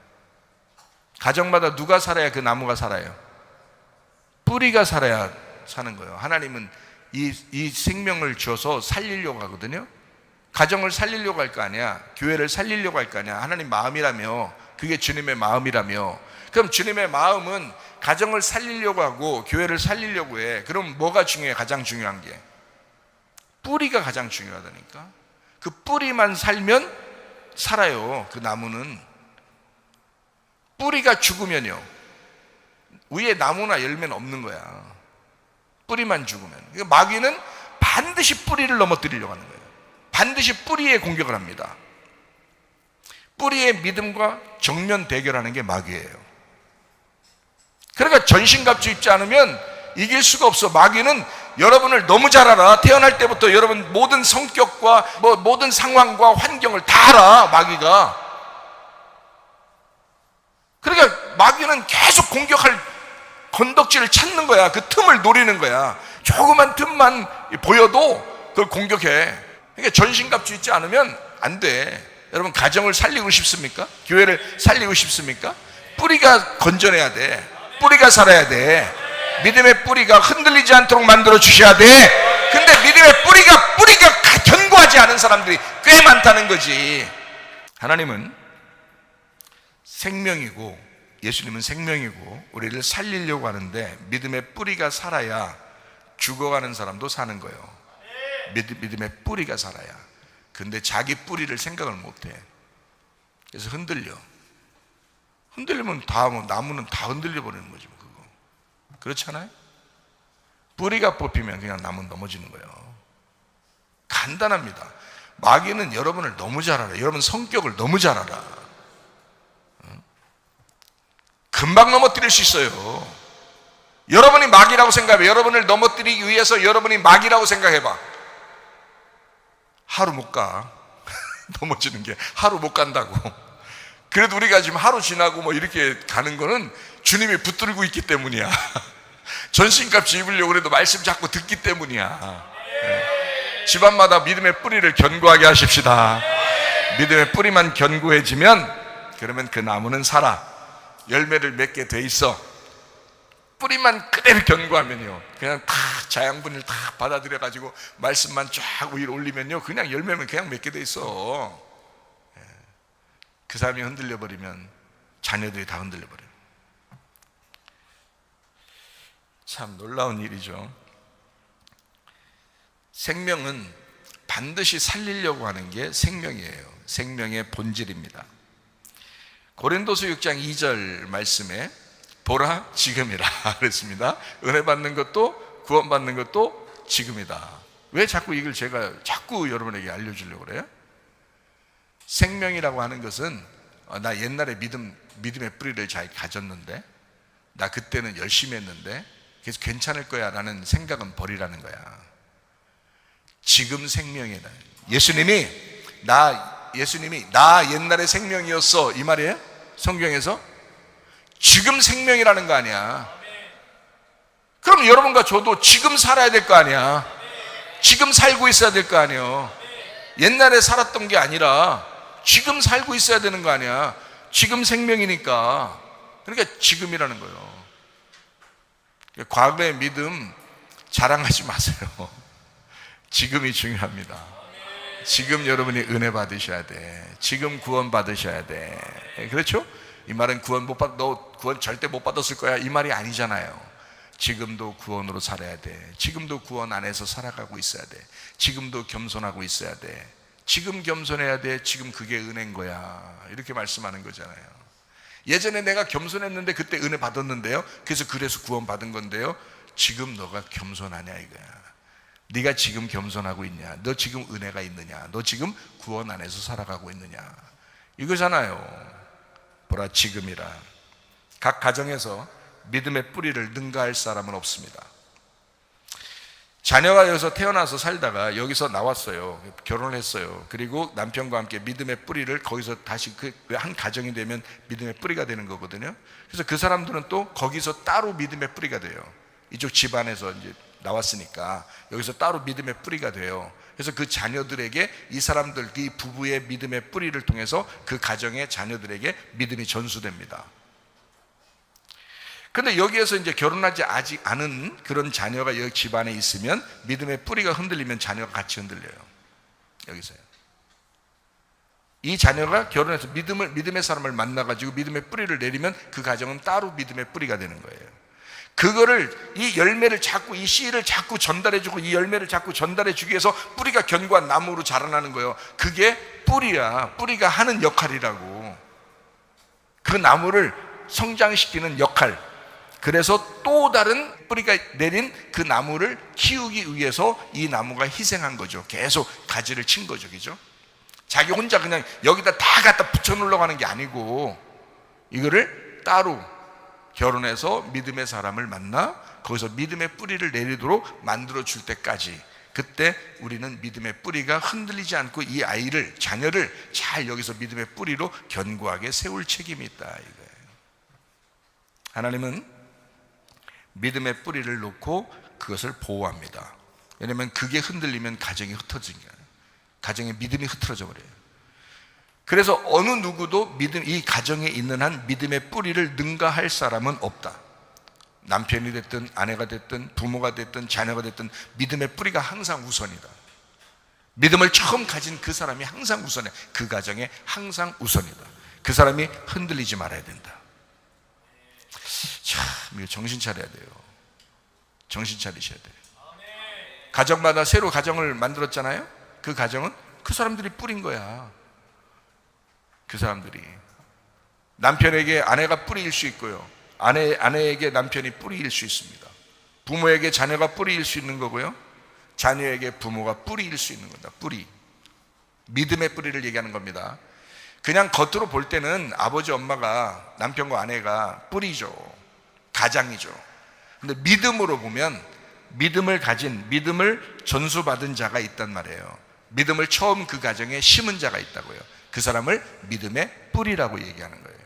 누가 살아야 그 나무가 살아요? 뿌리가 살아야 사는 거예요. 하나님은 이 생명을 줘서 살리려고 하거든요. 가정을 살리려고 할 거 아니야. 교회를 살리려고 할 거 아니야. 하나님 마음이라며. 그게 주님의 마음이라며. 그럼 주님의 마음은 가정을 살리려고 하고 교회를 살리려고 해. 그럼 뭐가 중요해? 가장 중요한 게 뿌리가 가장 중요하다니까. 그 뿌리만 살면 살아요. 그 나무는. 뿌리가 죽으면요, 위에 나무나 열매는 없는 거야. 뿌리만 죽으면. 그러니까 마귀는 반드시 뿌리를 넘어뜨리려고 하는 거예요. 반드시 뿌리에 공격을 합니다. 뿌리의 믿음과 정면 대결하는 게 마귀예요. 그러니까 전신갑주 입지 않으면 이길 수가 없어. 마귀는 여러분을 너무 잘 알아. 태어날 때부터 여러분 모든 성격과 모든 상황과 환경을 다 알아, 마귀가. 그러니까 마귀는 계속 공격할 건덕지를 찾는 거야. 그 틈을 노리는 거야. 조그만 틈만 보여도 그걸 공격해. 그러니까 전신갑주 있지 않으면 안 돼. 여러분, 가정을 살리고 싶습니까? 교회를 살리고 싶습니까? 뿌리가 건져내야 돼. 뿌리가 살아야 돼. 믿음의 뿌리가 흔들리지 않도록 만들어 주셔야 돼. 근데 믿음의 뿌리가 견고하지 않은 사람들이 꽤 많다는 거지. 하나님은 생명이고 예수님은 생명이고 우리를 살리려고 하는데, 믿음의 뿌리가 살아야 죽어가는 사람도 사는 거예요. 믿음의 뿌리가 살아야. 근데 자기 뿌리를 생각을 못해. 그래서 흔들리면 나무는 다 흔들려 버리는 거죠. 그거 그렇잖아요. 뿌리가 뽑히면 그냥 나무는 넘어지는 거예요. 간단합니다. 마귀는 여러분을 너무 잘 알아요. 여러분 성격을 너무 잘 알아. 금방 넘어뜨릴 수 있어요. 여러분이 마귀라고 생각해. 여러분을 넘어뜨리기 위해서 여러분이 마귀라고 생각해봐. 하루 못 가. 넘어지는 게 하루 못 간다고. 그래도 우리가 지금 하루 지나고 뭐 이렇게 가는 거는 주님이 붙들고 있기 때문이야. 전신값 입으려고 그래도 말씀 자꾸 듣기 때문이야. 집안마다 믿음의 뿌리를 견고하게 하십시다. 믿음의 뿌리만 견고해지면 그러면 그 나무는 살아 열매를 맺게 돼 있어. 뿌리만 그대로 견고하면요, 그냥 다 자양분을 다 받아들여가지고 말씀만 쫙 위로 올리면요, 그냥 열매면 그냥 맺게 돼 있어. 그 사람이 흔들려 버리면 자녀들이 다 흔들려 버려요. 참 놀라운 일이죠. 생명은 반드시 살리려고 하는 게 생명이에요. 생명의 본질입니다. 고린도서 6장 2절 말씀에 보라 지금이라 그랬습니다. 은혜 받는 것도 구원 받는 것도 지금이다. 왜 자꾸 이걸 제가 자꾸 여러분에게 알려주려고 그래요? 생명이라고 하는 것은 나 옛날에 믿음의 뿌리를 잘 가졌는데, 나 그때는 열심히 했는데 그래서 괜찮을 거야 라는 생각은 버리라는 거야. 지금 생명이다. 예수님이 나 옛날에 생명이었어 이 말이에요. 성경에서 지금 생명이라는 거 아니야. 그럼 여러분과 저도 지금 살아야 될 거 아니야. 지금 살고 있어야 될 거 아니에요. 옛날에 살았던 게 아니라 지금 살고 있어야 되는 거 아니야. 지금 생명이니까. 그러니까 지금이라는 거예요. 과거의 믿음 자랑하지 마세요. 지금이 중요합니다. 지금 여러분이 은혜 받으셔야 돼. 지금 구원 받으셔야 돼. 그렇죠? 이 말은 너 구원 절대 못 받았을 거야 이 말이 아니잖아요. 지금도 구원으로 살아야 돼. 지금도 구원 안에서 살아가고 있어야 돼. 지금도 겸손하고 있어야 돼. 지금 겸손해야 돼. 지금 그게 은혜인 거야. 이렇게 말씀하는 거잖아요. 예전에 내가 겸손했는데 그때 은혜 받았는데요, 그래서 구원 받은 건데요, 지금 너가 겸손하냐 이거야. 네가 지금 겸손하고 있냐? 너 지금 은혜가 있느냐? 너 지금 구원 안에서 살아가고 있느냐? 이거잖아요. 보라 지금이라. 각 가정에서 믿음의 뿌리를 능가할 사람은 없습니다. 자녀가 여기서 태어나서 살다가 여기서 나왔어요. 결혼을 했어요. 그리고 남편과 함께 믿음의 뿌리를 거기서 다시 그 한 가정이 되면 믿음의 뿌리가 되는 거거든요. 그래서 그 사람들은 또 거기서 따로 믿음의 뿌리가 돼요. 이쪽 집안에서 이제 나왔으니까 여기서 따로 믿음의 뿌리가 돼요. 그래서 그 자녀들에게 이 사람들, 이 부부의 믿음의 뿌리를 통해서 그 가정의 자녀들에게 믿음이 전수됩니다. 근데 여기에서 이제 결혼하지 아직 않은 그런 자녀가 여기 집안에 있으면 믿음의 뿌리가 흔들리면 자녀가 같이 흔들려요. 여기서요. 이 자녀가 결혼해서 믿음의 사람을 만나가지고 믿음의 뿌리를 내리면 그 가정은 따로 믿음의 뿌리가 되는 거예요. 그거를, 이 열매를 자꾸, 이 씨를 자꾸 전달해주고 이 열매를 자꾸 전달해주기 위해서 뿌리가 견고한 나무로 자라나는 거예요. 그게 뿌리야. 뿌리가 하는 역할이라고. 그 나무를 성장시키는 역할. 그래서 또 다른 뿌리가 내린 그 나무를 키우기 위해서 이 나무가 희생한 거죠. 계속 가지를 친 거죠. 그죠? 자기 혼자 그냥 여기다 다 갖다 붙여놓으려고 하는 게 아니고, 이거를 따로 결혼해서 믿음의 사람을 만나 거기서 믿음의 뿌리를 내리도록 만들어 줄 때까지, 그때 우리는 믿음의 뿌리가 흔들리지 않고 이 아이를, 자녀를 잘 여기서 믿음의 뿌리로 견고하게 세울 책임이 있다 이거예요. 하나님은 믿음의 뿌리를 놓고 그것을 보호합니다. 왜냐하면 그게 흔들리면 가정이 흩어지는 거예요. 가정의 믿음이 흐트러져 버려요. 그래서 어느 누구도 이 가정에 있는 한 믿음의 뿌리를 능가할 사람은 없다. 남편이 됐든 아내가 됐든 부모가 됐든 자녀가 됐든 믿음의 뿌리가 항상 우선이다. 믿음을 처음 가진 그 사람이 항상 우선해. 그 가정에 항상 우선이다. 그 사람이 흔들리지 말아야 된다. 참, 이거 정신 차려야 돼요. 정신 차리셔야 돼요. 가정마다 새로 가정을 만들었잖아요. 그 가정은 그 사람들이 뿌린 거야. 그 사람들이. 남편에게 아내가 뿌리일 수 있고요, 아내에게 남편이 뿌리일 수 있습니다. 부모에게 자녀가 뿌리일 수 있는 거고요, 자녀에게 부모가 뿌리일 수 있는 겁니다. 뿌리. 믿음의 뿌리를 얘기하는 겁니다. 그냥 겉으로 볼 때는 아버지 엄마가, 남편과 아내가 뿌리죠. 가장이죠. 근데 믿음으로 보면 믿음을 가진, 믿음을 전수받은 자가 있단 말이에요. 믿음을 처음 그 가정에 심은 자가 있다고요. 그 사람을 믿음의 뿌리 뿌리라고 얘기하는 거예요.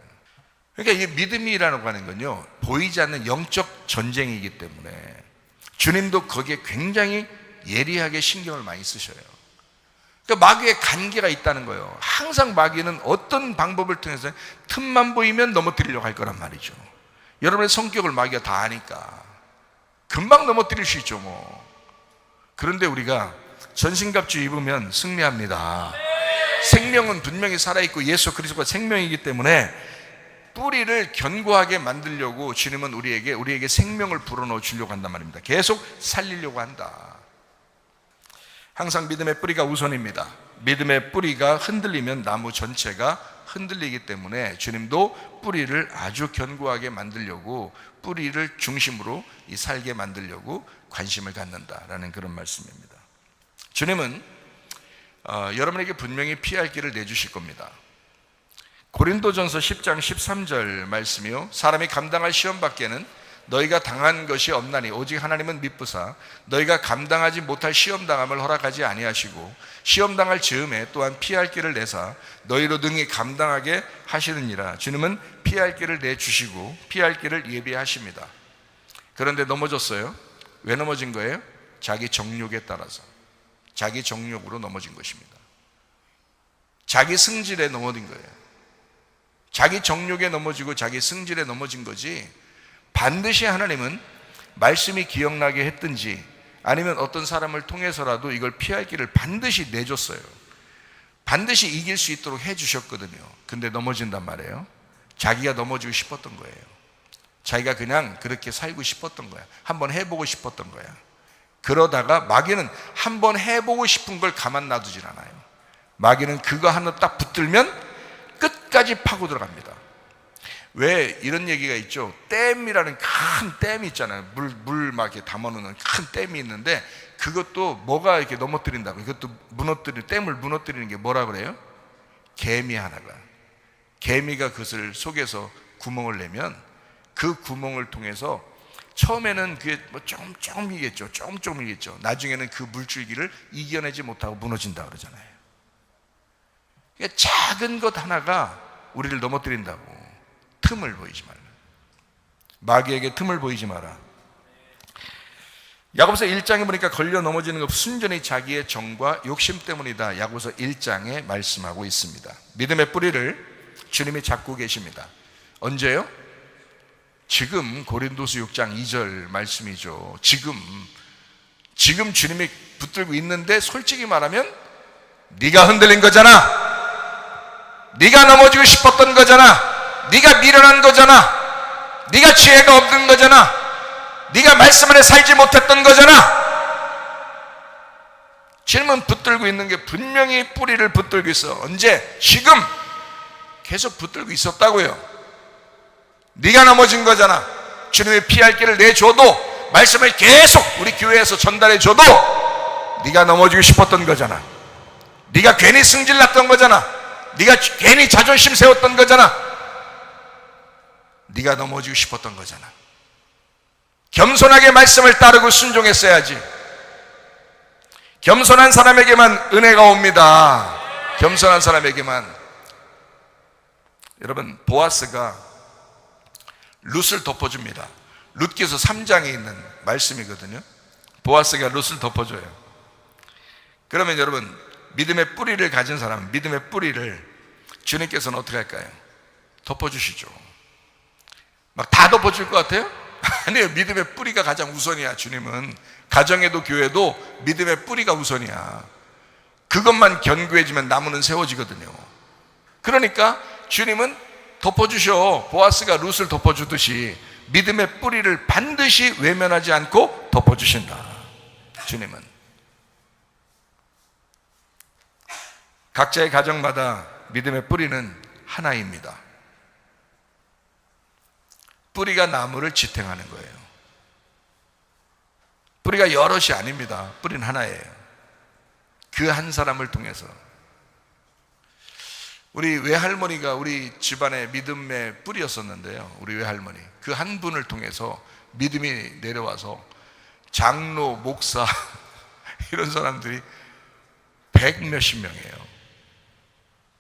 그러니까 이 믿음이라고 하는 건요, 보이지 않는 영적 전쟁이기 때문에 주님도 거기에 굉장히 예리하게 신경을 많이 쓰셔요. 그러니까 마귀의 관계가 있다는 거예요. 항상 마귀는 어떤 방법을 통해서 틈만 보이면 넘어뜨리려고 할 거란 말이죠. 여러분의 성격을 마귀가 다 아니까 금방 넘어뜨릴 수 있죠 뭐. 그런데 우리가 전신갑주 입으면 승리합니다. 생명은 분명히 살아있고 예수 그리스도가 생명이기 때문에 뿌리를 견고하게 만들려고 주님은 우리에게 생명을 불어넣어 주려고 한단 말입니다. 계속 살리려고 한다. 항상 믿음의 뿌리가 우선입니다. 믿음의 뿌리가 흔들리면 나무 전체가 흔들리기 때문에 주님도 뿌리를 아주 견고하게 만들려고, 뿌리를 중심으로 살게 만들려고 관심을 갖는다라는 그런 말씀입니다. 주님은 여러분에게 분명히 피할 길을 내주실 겁니다. 고린도전서 10장 13절 말씀이요, 사람이 감당할 시험 밖에는 너희가 당한 것이 없나니 오직 하나님은 미쁘사 너희가 감당하지 못할 시험당함을 허락하지 아니하시고 시험당할 즈음에 또한 피할 길을 내사 너희로 능히 감당하게 하시느니라. 주님은 피할 길을 내주시고 피할 길을 예비하십니다. 그런데 넘어졌어요. 왜 넘어진 거예요? 자기 정욕에 따라서, 자기 정욕으로 넘어진 것입니다. 자기 승질에 넘어진 거예요. 자기 정욕에 넘어지고 자기 승질에 넘어진 거지, 반드시 하나님은 말씀이 기억나게 했든지 아니면 어떤 사람을 통해서라도 이걸 피할 길을 반드시 내줬어요. 반드시 이길 수 있도록 해주셨거든요. 근데 넘어진단 말이에요. 자기가 넘어지고 싶었던 거예요. 자기가 그냥 그렇게 살고 싶었던 거야. 한번 해보고 싶었던 거야. 그러다가 마귀는 한번 해보고 싶은 걸 가만 놔두질 않아요. 마귀는 그거 하나 딱 붙들면 끝까지 파고 들어갑니다. 왜 이런 얘기가 있죠? 댐이라는 큰 댐이 있잖아요. 물 막 이렇게 담아놓는 큰 댐이 있는데 그것도 뭐가 이렇게 넘어뜨린다고, 이것도 댐을 무너뜨리는 게 뭐라 그래요? 개미 하나가, 개미가 그것을 속에서 구멍을 내면 그 구멍을 통해서 처음에는 그게 뭐 조금이겠죠. 조금이겠죠. 나중에는 그 물줄기를 이겨내지 못하고 무너진다 그러잖아요. 그러니까 작은 것 하나가 우리를 넘어뜨린다고. 틈을 보이지 말라. 마귀에게 틈을 보이지 마라. 야고보서 1장에 보니까 걸려 넘어지는 것 순전히 자기의 정과 욕심 때문이다. 야고보서 1장에 말씀하고 있습니다. 믿음의 뿌리를 주님이 잡고 계십니다. 언제요? 지금 고린도서 6장 2절 말씀이죠. 지금 주님이 붙들고 있는데 솔직히 말하면 네가 흔들린 거잖아. 네가 넘어지고 싶었던 거잖아. 네가 미련한 거잖아. 네가 지혜가 없는 거잖아. 네가 말씀 안에 살지 못했던 거잖아. 주님은 붙들고 있는 게 분명히 뿌리를 붙들고 있어. 언제? 지금 계속 붙들고 있었다고요. 네가 넘어진 거잖아. 주님의 피할 길을 내줘도, 말씀을 계속 우리 교회에서 전달해줘도 네가 넘어지고 싶었던 거잖아. 네가 괜히 승질났던 거잖아. 네가 괜히 자존심 세웠던 거잖아. 네가 넘어지고 싶었던 거잖아. 겸손하게 말씀을 따르고 순종했어야지. 겸손한 사람에게만 은혜가 옵니다. 겸손한 사람에게만. 여러분, 보아스가 룻을 덮어줍니다. 룻기서 3장에 있는 말씀이거든요. 보아스가 룻을 덮어줘요. 그러면 여러분, 믿음의 뿌리를 가진 사람은 믿음의 뿌리를 주님께서는 어떻게 할까요? 덮어주시죠. 막 다 덮어줄 것 같아요? 아니에요. 믿음의 뿌리가 가장 우선이야. 주님은 가정에도 교회도 믿음의 뿌리가 우선이야. 그것만 견고해지면 나무는 세워지거든요. 그러니까 주님은 덮어주셔. 보아스가 룻을 덮어주듯이 믿음의 뿌리를 반드시 외면하지 않고 덮어주신다. 주님은 각자의 가정마다 믿음의 뿌리는 하나입니다. 뿌리가 나무를 지탱하는 거예요. 뿌리가 여럿이 아닙니다. 뿌리는 하나예요. 그 한 사람을 통해서. 우리 외할머니가 우리 집안의 믿음의 뿌리였었는데요. 우리 외할머니, 그 한 분을 통해서 믿음이 내려와서 장로, 목사 이런 사람들이 100 몇십 명이에요.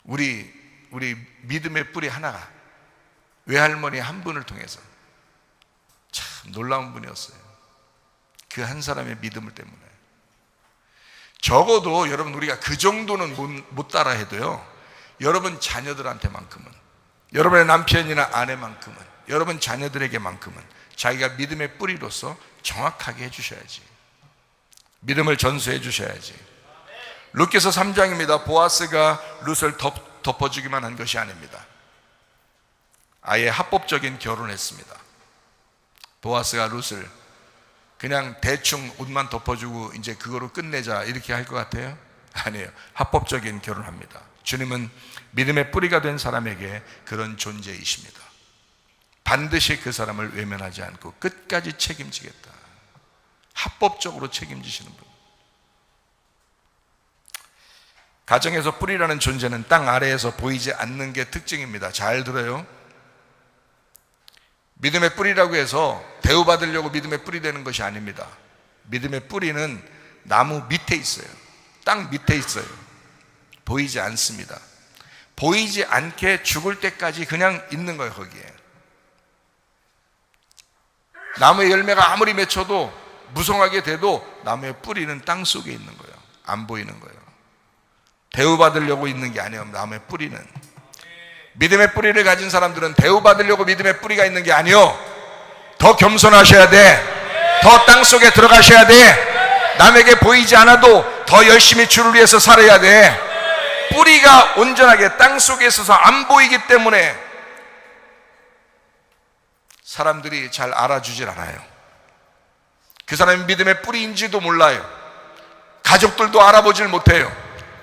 우리 우리 믿음의 뿌리 하나가 외할머니 한 분을 통해서 참 놀라운 분이었어요. 그 한 사람의 믿음을 때문에. 적어도 여러분 우리가 그 정도는 못 따라 해도요, 여러분 자녀들한테만큼은, 여러분의 남편이나 아내만큼은, 여러분 자녀들에게만큼은 자기가 믿음의 뿌리로서 정확하게 해주셔야지. 믿음을 전수해 주셔야지. 룻기서 3장입니다. 보아스가 룻을 덮어주기만 한 것이 아닙니다. 아예 합법적인 결혼을 했습니다. 보아스가 룻을 그냥 대충 옷만 덮어주고 이제 그거로 끝내자 이렇게 할 것 같아요? 아니에요. 합법적인 결혼합니다. 주님은 믿음의 뿌리가 된 사람에게 그런 존재이십니다. 반드시 그 사람을 외면하지 않고 끝까지 책임지겠다. 합법적으로 책임지시는 분. 가정에서 뿌리라는 존재는 땅 아래에서 보이지 않는 게 특징입니다. 잘 들어요. 믿음의 뿌리라고 해서 대우받으려고 믿음의 뿌리 되는 것이 아닙니다. 믿음의 뿌리는 나무 밑에 있어요. 땅 밑에 있어요. 보이지 않습니다. 보이지 않게 죽을 때까지 그냥 있는 거예요. 거기에 나무의 열매가 아무리 맺혀도 무성하게 돼도 나무의 뿌리는 땅 속에 있는 거예요. 안 보이는 거예요. 대우받으려고 있는 게 아니에요. 나무의 뿌리는. 믿음의 뿌리를 가진 사람들은 대우받으려고 믿음의 뿌리가 있는 게 아니요, 더 겸손하셔야 돼. 더 땅속에 들어가셔야 돼. 남에게 보이지 않아도 더 열심히 주를 위해서 살아야 돼. 뿌리가 온전하게 땅속에 있어서 안 보이기 때문에 사람들이 잘 알아주질 않아요. 그 사람이 믿음의 뿌리인지도 몰라요. 가족들도 알아보질 못해요.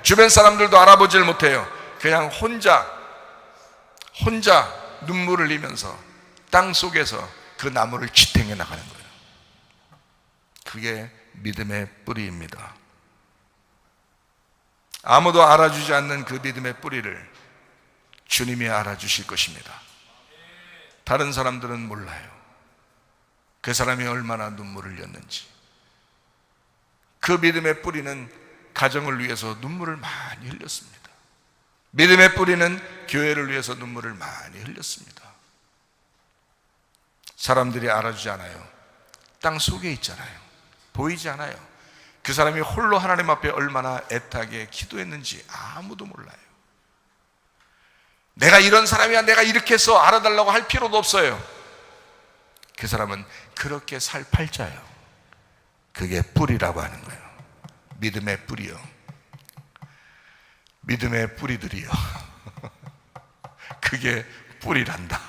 주변 사람들도 알아보질 못해요. 그냥 혼자 눈물을 흘리면서 땅 속에서 그 나무를 지탱해 나가는 거예요. 그게 믿음의 뿌리입니다. 아무도 알아주지 않는 그 믿음의 뿌리를 주님이 알아주실 것입니다. 다른 사람들은 몰라요. 그 사람이 얼마나 눈물을 흘렸는지. 그 믿음의 뿌리는 가정을 위해서 눈물을 많이 흘렸습니다. 믿음의 뿌리는 교회를 위해서 눈물을 많이 흘렸습니다. 사람들이 알아주지 않아요. 땅 속에 있잖아요. 보이지 않아요. 그 사람이 홀로 하나님 앞에 얼마나 애타게 기도했는지 아무도 몰라요. 내가 이런 사람이야, 내가 이렇게 해서 알아달라고 할 필요도 없어요. 그 사람은 그렇게 살 팔자예요. 그게 뿌리라고 하는 거예요. 믿음의 뿌리요. 믿음의 뿌리들이요. 그게 뿌리란다.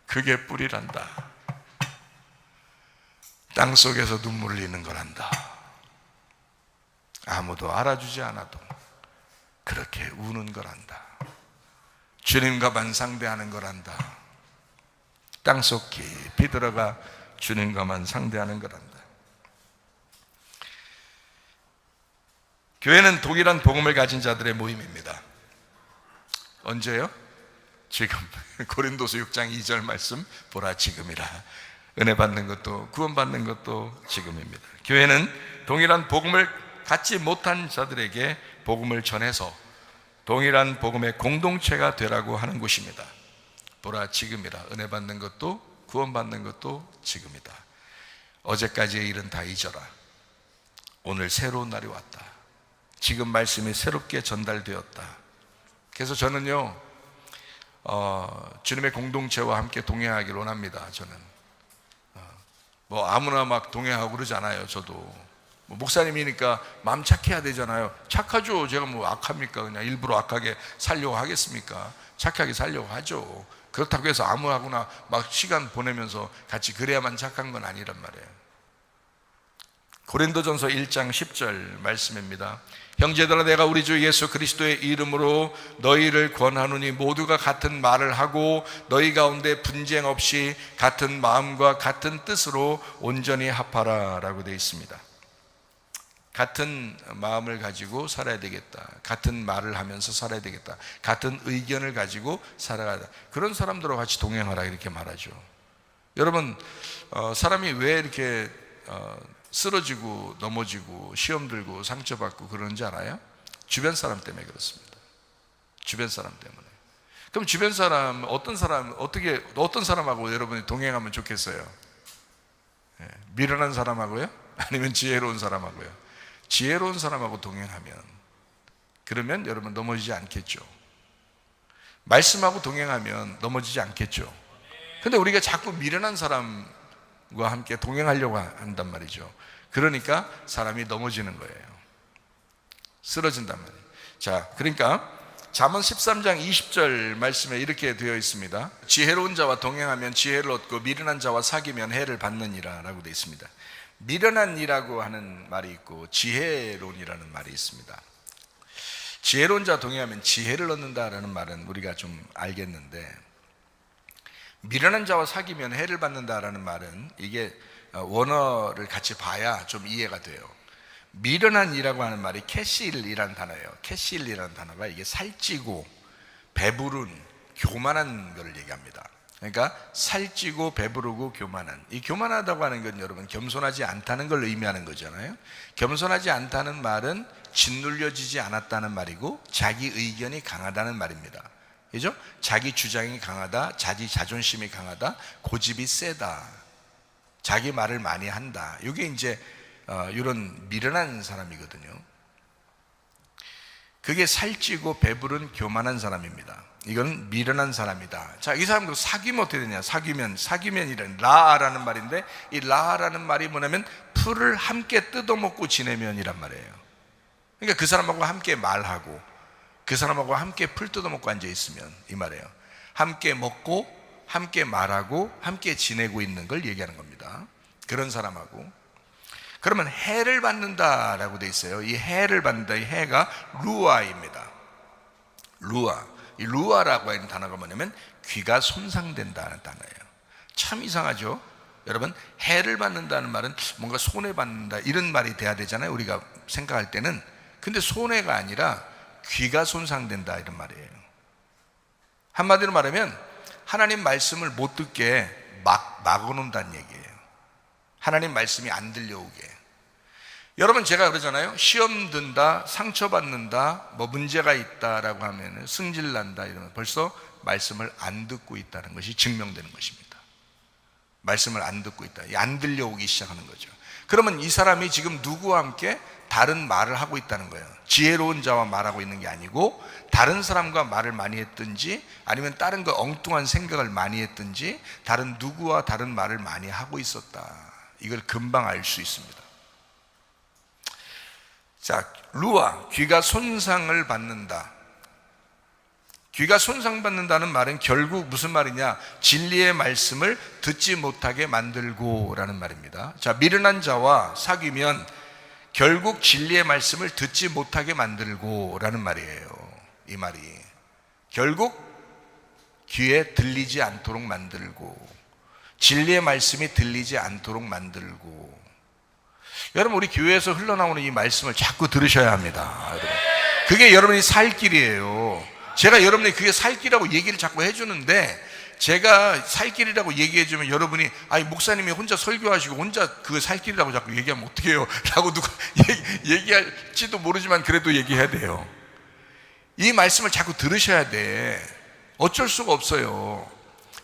그게 뿌리란다. 땅 속에서 눈물 흘리는 거란다. 아무도 알아주지 않아도 그렇게 우는 거란다. 주님과만 상대하는 거란다. 땅속 깊이 들어가 주님과만 상대하는 거란다. 교회는 동일한 복음을 가진 자들의 모임입니다. 언제요? 지금. 고린도서 6장 2절 말씀 보라 지금이라. 은혜 받는 것도 구원 받는 것도 지금입니다. 교회는 동일한 복음을 갖지 못한 자들에게 복음을 전해서 동일한 복음의 공동체가 되라고 하는 곳입니다. 보라 지금이라. 은혜 받는 것도 구원 받는 것도 지금이다. 어제까지의 일은 다 잊어라. 오늘 새로운 날이 왔다. 지금 말씀이 새롭게 전달되었다. 그래서 저는요, 주님의 공동체와 함께 동행하기를 원합니다. 저는 뭐 아무나 막 동행하고 그러지 않아요. 저도 뭐 목사님이니까 마음 착해야 되잖아요. 착하죠. 제가 뭐 악합니까? 그냥 일부러 악하게 살려고 하겠습니까? 착하게 살려고 하죠. 그렇다고 해서 아무하고나 막 시간 보내면서 같이 그래야만 착한 건 아니란 말이에요. 고린도전서 1장 10절 말씀입니다. 형제들아, 내가 우리 주 예수 그리스도의 이름으로 너희를 권하노니 모두가 같은 말을 하고 너희 가운데 분쟁 없이 같은 마음과 같은 뜻으로 온전히 합하라 라고 되어 있습니다. 같은 마음을 가지고 살아야 되겠다. 같은 말을 하면서 살아야 되겠다. 같은 의견을 가지고 살아야 돼. 그런 사람들과 같이 동행하라 이렇게 말하죠. 여러분, 사람이 왜 이렇게 쓰러지고 넘어지고 시험 들고 상처받고 그러는지 알아요? 주변 사람 때문에 그렇습니다. 주변 사람 때문에. 그럼 주변 사람, 어떤 사람하고 여러분이 동행하면 좋겠어요? 예, 미련한 사람하고요? 아니면 지혜로운 사람하고요? 지혜로운 사람하고 동행하면, 그러면 여러분 넘어지지 않겠죠. 말씀하고 동행하면 넘어지지 않겠죠. 근데 우리가 자꾸 미련한 사람과 함께 동행하려고 한단 말이죠. 그러니까 사람이 넘어지는 거예요. 쓰러진단 말이에요. 자, 그러니까 잠언 13장 20절 말씀에 이렇게 되어 있습니다. 지혜로운 자와 동행하면 지혜를 얻고 미련한 자와 사귀면 해를 받느니라 라고 되어 있습니다. 미련한이라고 하는 말이 있고 지혜로운이라는 말이 있습니다. 지혜로운 자와 동행하면 지혜를 얻는다라는 말은 우리가 좀 알겠는데, 미련한 자와 사귀면 해를 받는다라는 말은 이게 원어를 같이 봐야 좀 이해가 돼요. 미련한이라고 하는 말이 캐실이라는 단어예요. 캐실이라는 단어가 이게 살찌고 배부른 교만한 것을 얘기합니다. 그러니까 살찌고 배부르고 교만한, 이 교만하다고 하는 건 여러분 겸손하지 않다는 걸 의미하는 거잖아요. 겸손하지 않다는 말은 짓눌려지지 않았다는 말이고 자기 의견이 강하다는 말입니다. 그죠? 자기 주장이 강하다, 자기 자존심이 강하다, 고집이 세다, 자기 말을 많이 한다. 이게 이제 이런 미련한 사람이거든요. 그게 살찌고 배부른 교만한 사람입니다. 이건 미련한 사람이다. 자, 이 사람도 사귀면 어떻게 되냐? 사귀면이라는 라라는 말인데, 이 라라는 말이 뭐냐면 풀을 함께 뜯어먹고 지내면이란 말이에요. 그러니까 그 사람하고 함께 말하고 그 사람하고 함께 풀 뜯어먹고 앉아있으면 이 말이에요. 함께 먹고 함께 말하고 함께 지내고 있는 걸 얘기하는 겁니다. 그런 사람하고. 그러면 해를 받는다라고 돼 있어요. 이 해를 받는다, 이 해가 루아입니다. 루아. 이 루아라고 하는 단어가 뭐냐면 귀가 손상된다는 단어예요. 참 이상하죠? 여러분, 해를 받는다는 말은 뭔가 손해받는다 이런 말이 돼야 되잖아요, 우리가 생각할 때는. 근데 손해가 아니라 귀가 손상된다 이런 말이에요. 한마디로 말하면 하나님 말씀을 못 듣게 막아놓는다는 얘기예요. 하나님 말씀이 안 들려오게. 여러분, 제가 그러잖아요. 시험 든다, 상처받는다, 뭐 문제가 있다라고 하면 승질난다 이러면 벌써 말씀을 안 듣고 있다는 것이 증명되는 것입니다. 말씀을 안 듣고 있다, 안 들려오기 시작하는 거죠. 그러면 이 사람이 지금 누구와 함께 다른 말을 하고 있다는 거예요. 지혜로운 자와 말하고 있는 게 아니고 다른 사람과 말을 많이 했든지 아니면 다른 거 엉뚱한 생각을 많이 했든지 다른 누구와 다른 말을 많이 하고 있었다. 이걸 금방 알 수 있습니다. 자, 루아, 귀가 손상을 받는다. 귀가 손상받는다는 말은 결국 무슨 말이냐? 진리의 말씀을 듣지 못하게 만들고 라는 말입니다. 자, 미련한 자와 사귀면 결국 진리의 말씀을 듣지 못하게 만들고 라는 말이에요. 이 말이 결국 귀에 들리지 않도록 만들고 진리의 말씀이 들리지 않도록 만들고. 여러분, 우리 교회에서 흘러나오는 이 말씀을 자꾸 들으셔야 합니다. 여러분. 그게 여러분이 살 길이에요. 제가 여러분이 그게 살 길이라고 얘기를 자꾸 해주는데, 제가 살 길이라고 얘기해주면 여러분이 아니 목사님이 혼자 설교하시고 혼자 그거 살 길이라고 자꾸 얘기하면 어떡해요? 라고 누가 얘기할지도 모르지만 그래도 얘기해야 돼요. 이 말씀을 자꾸 들으셔야 돼. 어쩔 수가 없어요.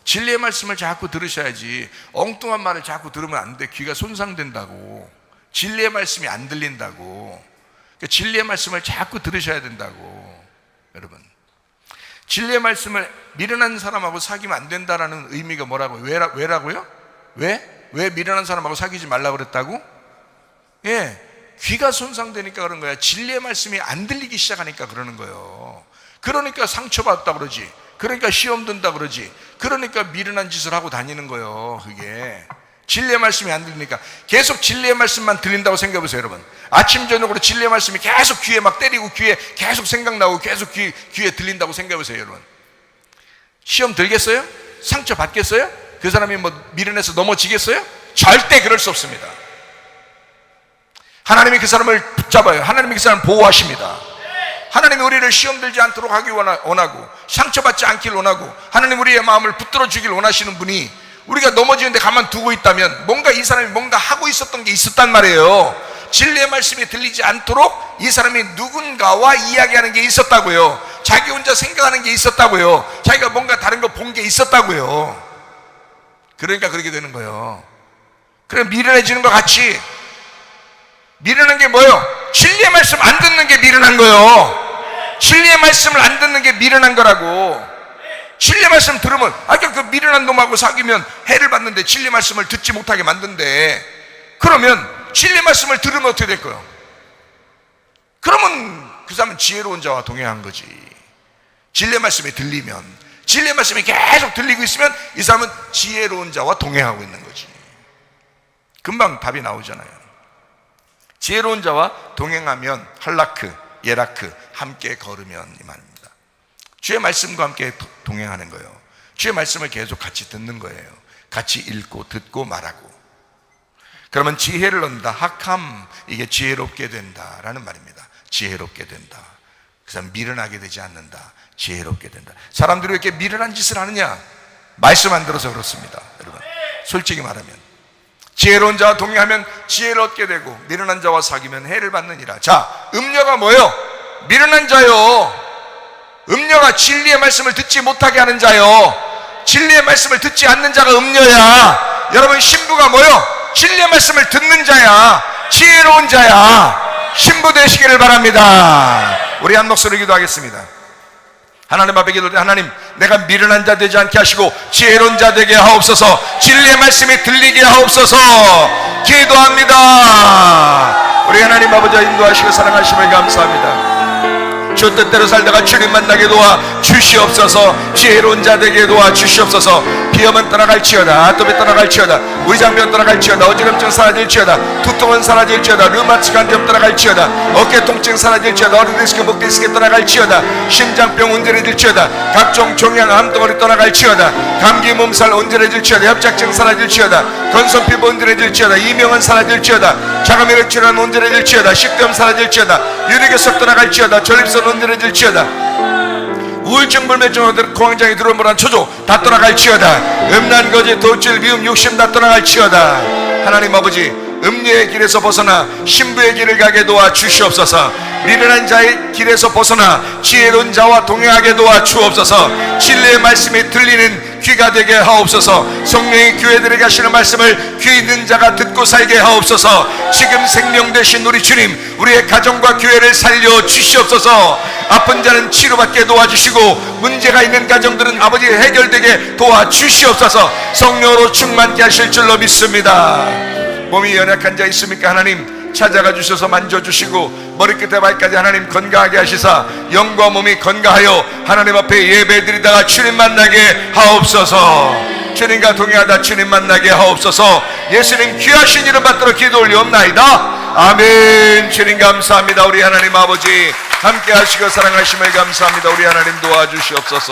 진리의 말씀을 자꾸 들으셔야지. 엉뚱한 말을 자꾸 들으면 안 돼. 귀가 손상된다고. 진리의 말씀이 안 들린다고. 그러니까 진리의 말씀을 자꾸 들으셔야 된다고. 여러분, 진리의 말씀을 미련한 사람하고 사귀면 안 된다라는 의미가 뭐라고요? 왜라고요? 왜 미련한 사람하고 사귀지 말라고 그랬다고? 예, 귀가 손상되니까 그런 거야. 진리의 말씀이 안 들리기 시작하니까 그러는 거예요. 그러니까 상처받았다 그러지. 그러니까 시험 든다 그러지. 그러니까 미련한 짓을 하고 다니는 거예요. 그게 진리의 말씀이 안 들리니까. 계속 진리의 말씀만 들린다고 생각해 보세요, 여러분. 아침 저녁으로 진리의 말씀이 계속 귀에 막 때리고 귀에 계속 생각나고 계속 귀에 들린다고 생각해 보세요, 여러분. 시험 들겠어요? 상처 받겠어요? 그 사람이 뭐 미련해서 넘어지겠어요? 절대 그럴 수 없습니다. 하나님이 그 사람을 붙잡아요. 하나님이 그 사람을 보호하십니다. 하나님이 우리를 시험 들지 않도록 하기 원하고 상처받지 않길 원하고 하나님 우리의 마음을 붙들어 주길 원하시는 분이 우리가 넘어지는데 가만 두고 있다면 뭔가 이 사람이 뭔가 하고 있었던 게 있었단 말이에요. 진리의 말씀이 들리지 않도록 이 사람이 누군가와 이야기하는 게 있었다고요. 자기 혼자 생각하는 게 있었다고요. 자기가 뭔가 다른 거 본 게 있었다고요. 그러니까 그렇게 되는 거예요. 그래, 미련해지는 것 같이. 미련한 게 뭐예요? 진리의 말씀 안 듣는 게 미련한 거예요. 진리의 말씀을 안 듣는 게 미련한 거라고. 진리의 말씀 들으면, 아까 그 미련한 놈하고 사귀면 해를 받는데 진리의 말씀을 듣지 못하게 만든대. 그러면 진리의 말씀을 들으면 어떻게 될 거예요? 그러면 그 사람은 지혜로운 자와 동행한 거지. 진리의 말씀이 들리면, 진리의 말씀이 계속 들리고 있으면 이 사람은 지혜로운 자와 동행하고 있는 거지. 금방 답이 나오잖아요. 지혜로운 자와 동행하면 할라크, 예라크, 함께 걸으면, 이 말입니다. 주의 말씀과 함께 동행하는 거예요. 주의 말씀을 계속 같이 듣는 거예요. 같이 읽고 듣고 말하고. 그러면 지혜를 얻는다. 학함, 이게 지혜롭게 된다라는 말입니다. 지혜롭게 된다. 그 사람 미련하게 되지 않는다. 지혜롭게 된다. 사람들이 왜 이렇게 미련한 짓을 하느냐? 말씀 안 들어서 그렇습니다. 여러분, 솔직히 말하면 지혜로운 자와 동행하면 지혜를 얻게 되고 미련한 자와 사귀면 해를 받느니라. 자, 음녀가 뭐예요? 미련한 자요. 음녀가 진리의 말씀을 듣지 못하게 하는 자요. 진리의 말씀을 듣지 않는 자가 음녀야. 여러분, 신부가 뭐예요? 진리의 말씀을 듣는 자야. 지혜로운 자야. 신부 되시기를 바랍니다. 우리 한 목소리 기도하겠습니다. 하나님 앞에 기도해. 하나님, 내가 미련한 자 되지 않게 하시고 지혜로운 자 되게 하옵소서. 진리의 말씀이 들리게 하옵소서. 기도합니다. 우리 하나님 아버지 인도하시고 사랑하심을 감사합니다. 주 뜻대로 살다가 주님 만나게 도와 주시옵소서. 지혜로운 자 되게 도와 주시옵소서. 비염은 떠나갈지어다. 아토피 떠나갈지어다. 위장병 떠나갈지어다. 어지럼증 사라질지어다. 두통은 사라질지어다. 류마티스 간염 떠나갈지어다. 어깨 통증 사라질지어다. 어리디스크 목디스크 떠나갈지어다. 심장병 온전해질지어다. 각종 종양 암덩어리 떠나갈지어다. 감기 몸살 온전해질지어다. 협착증 사라질지어다. 건선 피부 온전해질지어다. 이명은 사라질지어다. 자가면역 질환 온전해질지어다. 식도염 사라질지어다. 유리결석 떠나갈지어다. 전립선 온전해질지어다. 우울증, 불면증, 공황장애, 들어오므란 초조 다 떠나갈지어다. 음란, 거짓, 도질, 미움, 욕심 다 떠나갈지어다. 하나님 아버지, 음녀의 길에서 벗어나 신부의 길을 가게 도와 주시옵소서. 미련한 자의 길에서 벗어나 지혜로운 자와 동행하게 도와 주옵소서. 진리의 말씀이 들리는 귀가 되게 하옵소서. 성령이 교회들에게 하시는 말씀을 귀 있는 자가 듣고 살게 하옵소서. 지금 생명 되신 우리 주님, 우리의 가정과 교회를 살려 주시옵소서. 아픈 자는 치료받게 도와주시고 문제가 있는 가정들은 아버지 해결되게 도와주시옵소서. 성령으로 충만케 하실 줄로 믿습니다. 몸이 연약한 자 있습니까? 하나님 찾아가 주셔서 만져주시고 머리끝에 발까지 하나님 건강하게 하시사 영과 몸이 건강하여 하나님 앞에 예배드리다가 주님 만나게 하옵소서. 주님과 동행하다 주님 만나게 하옵소서. 예수님 귀하신 이름 받들어 기도 올리옵나이다. 아멘. 주님 감사합니다. 우리 하나님 아버지 함께 하시고 사랑하심을 감사합니다. 우리 하나님 도와주시옵소서.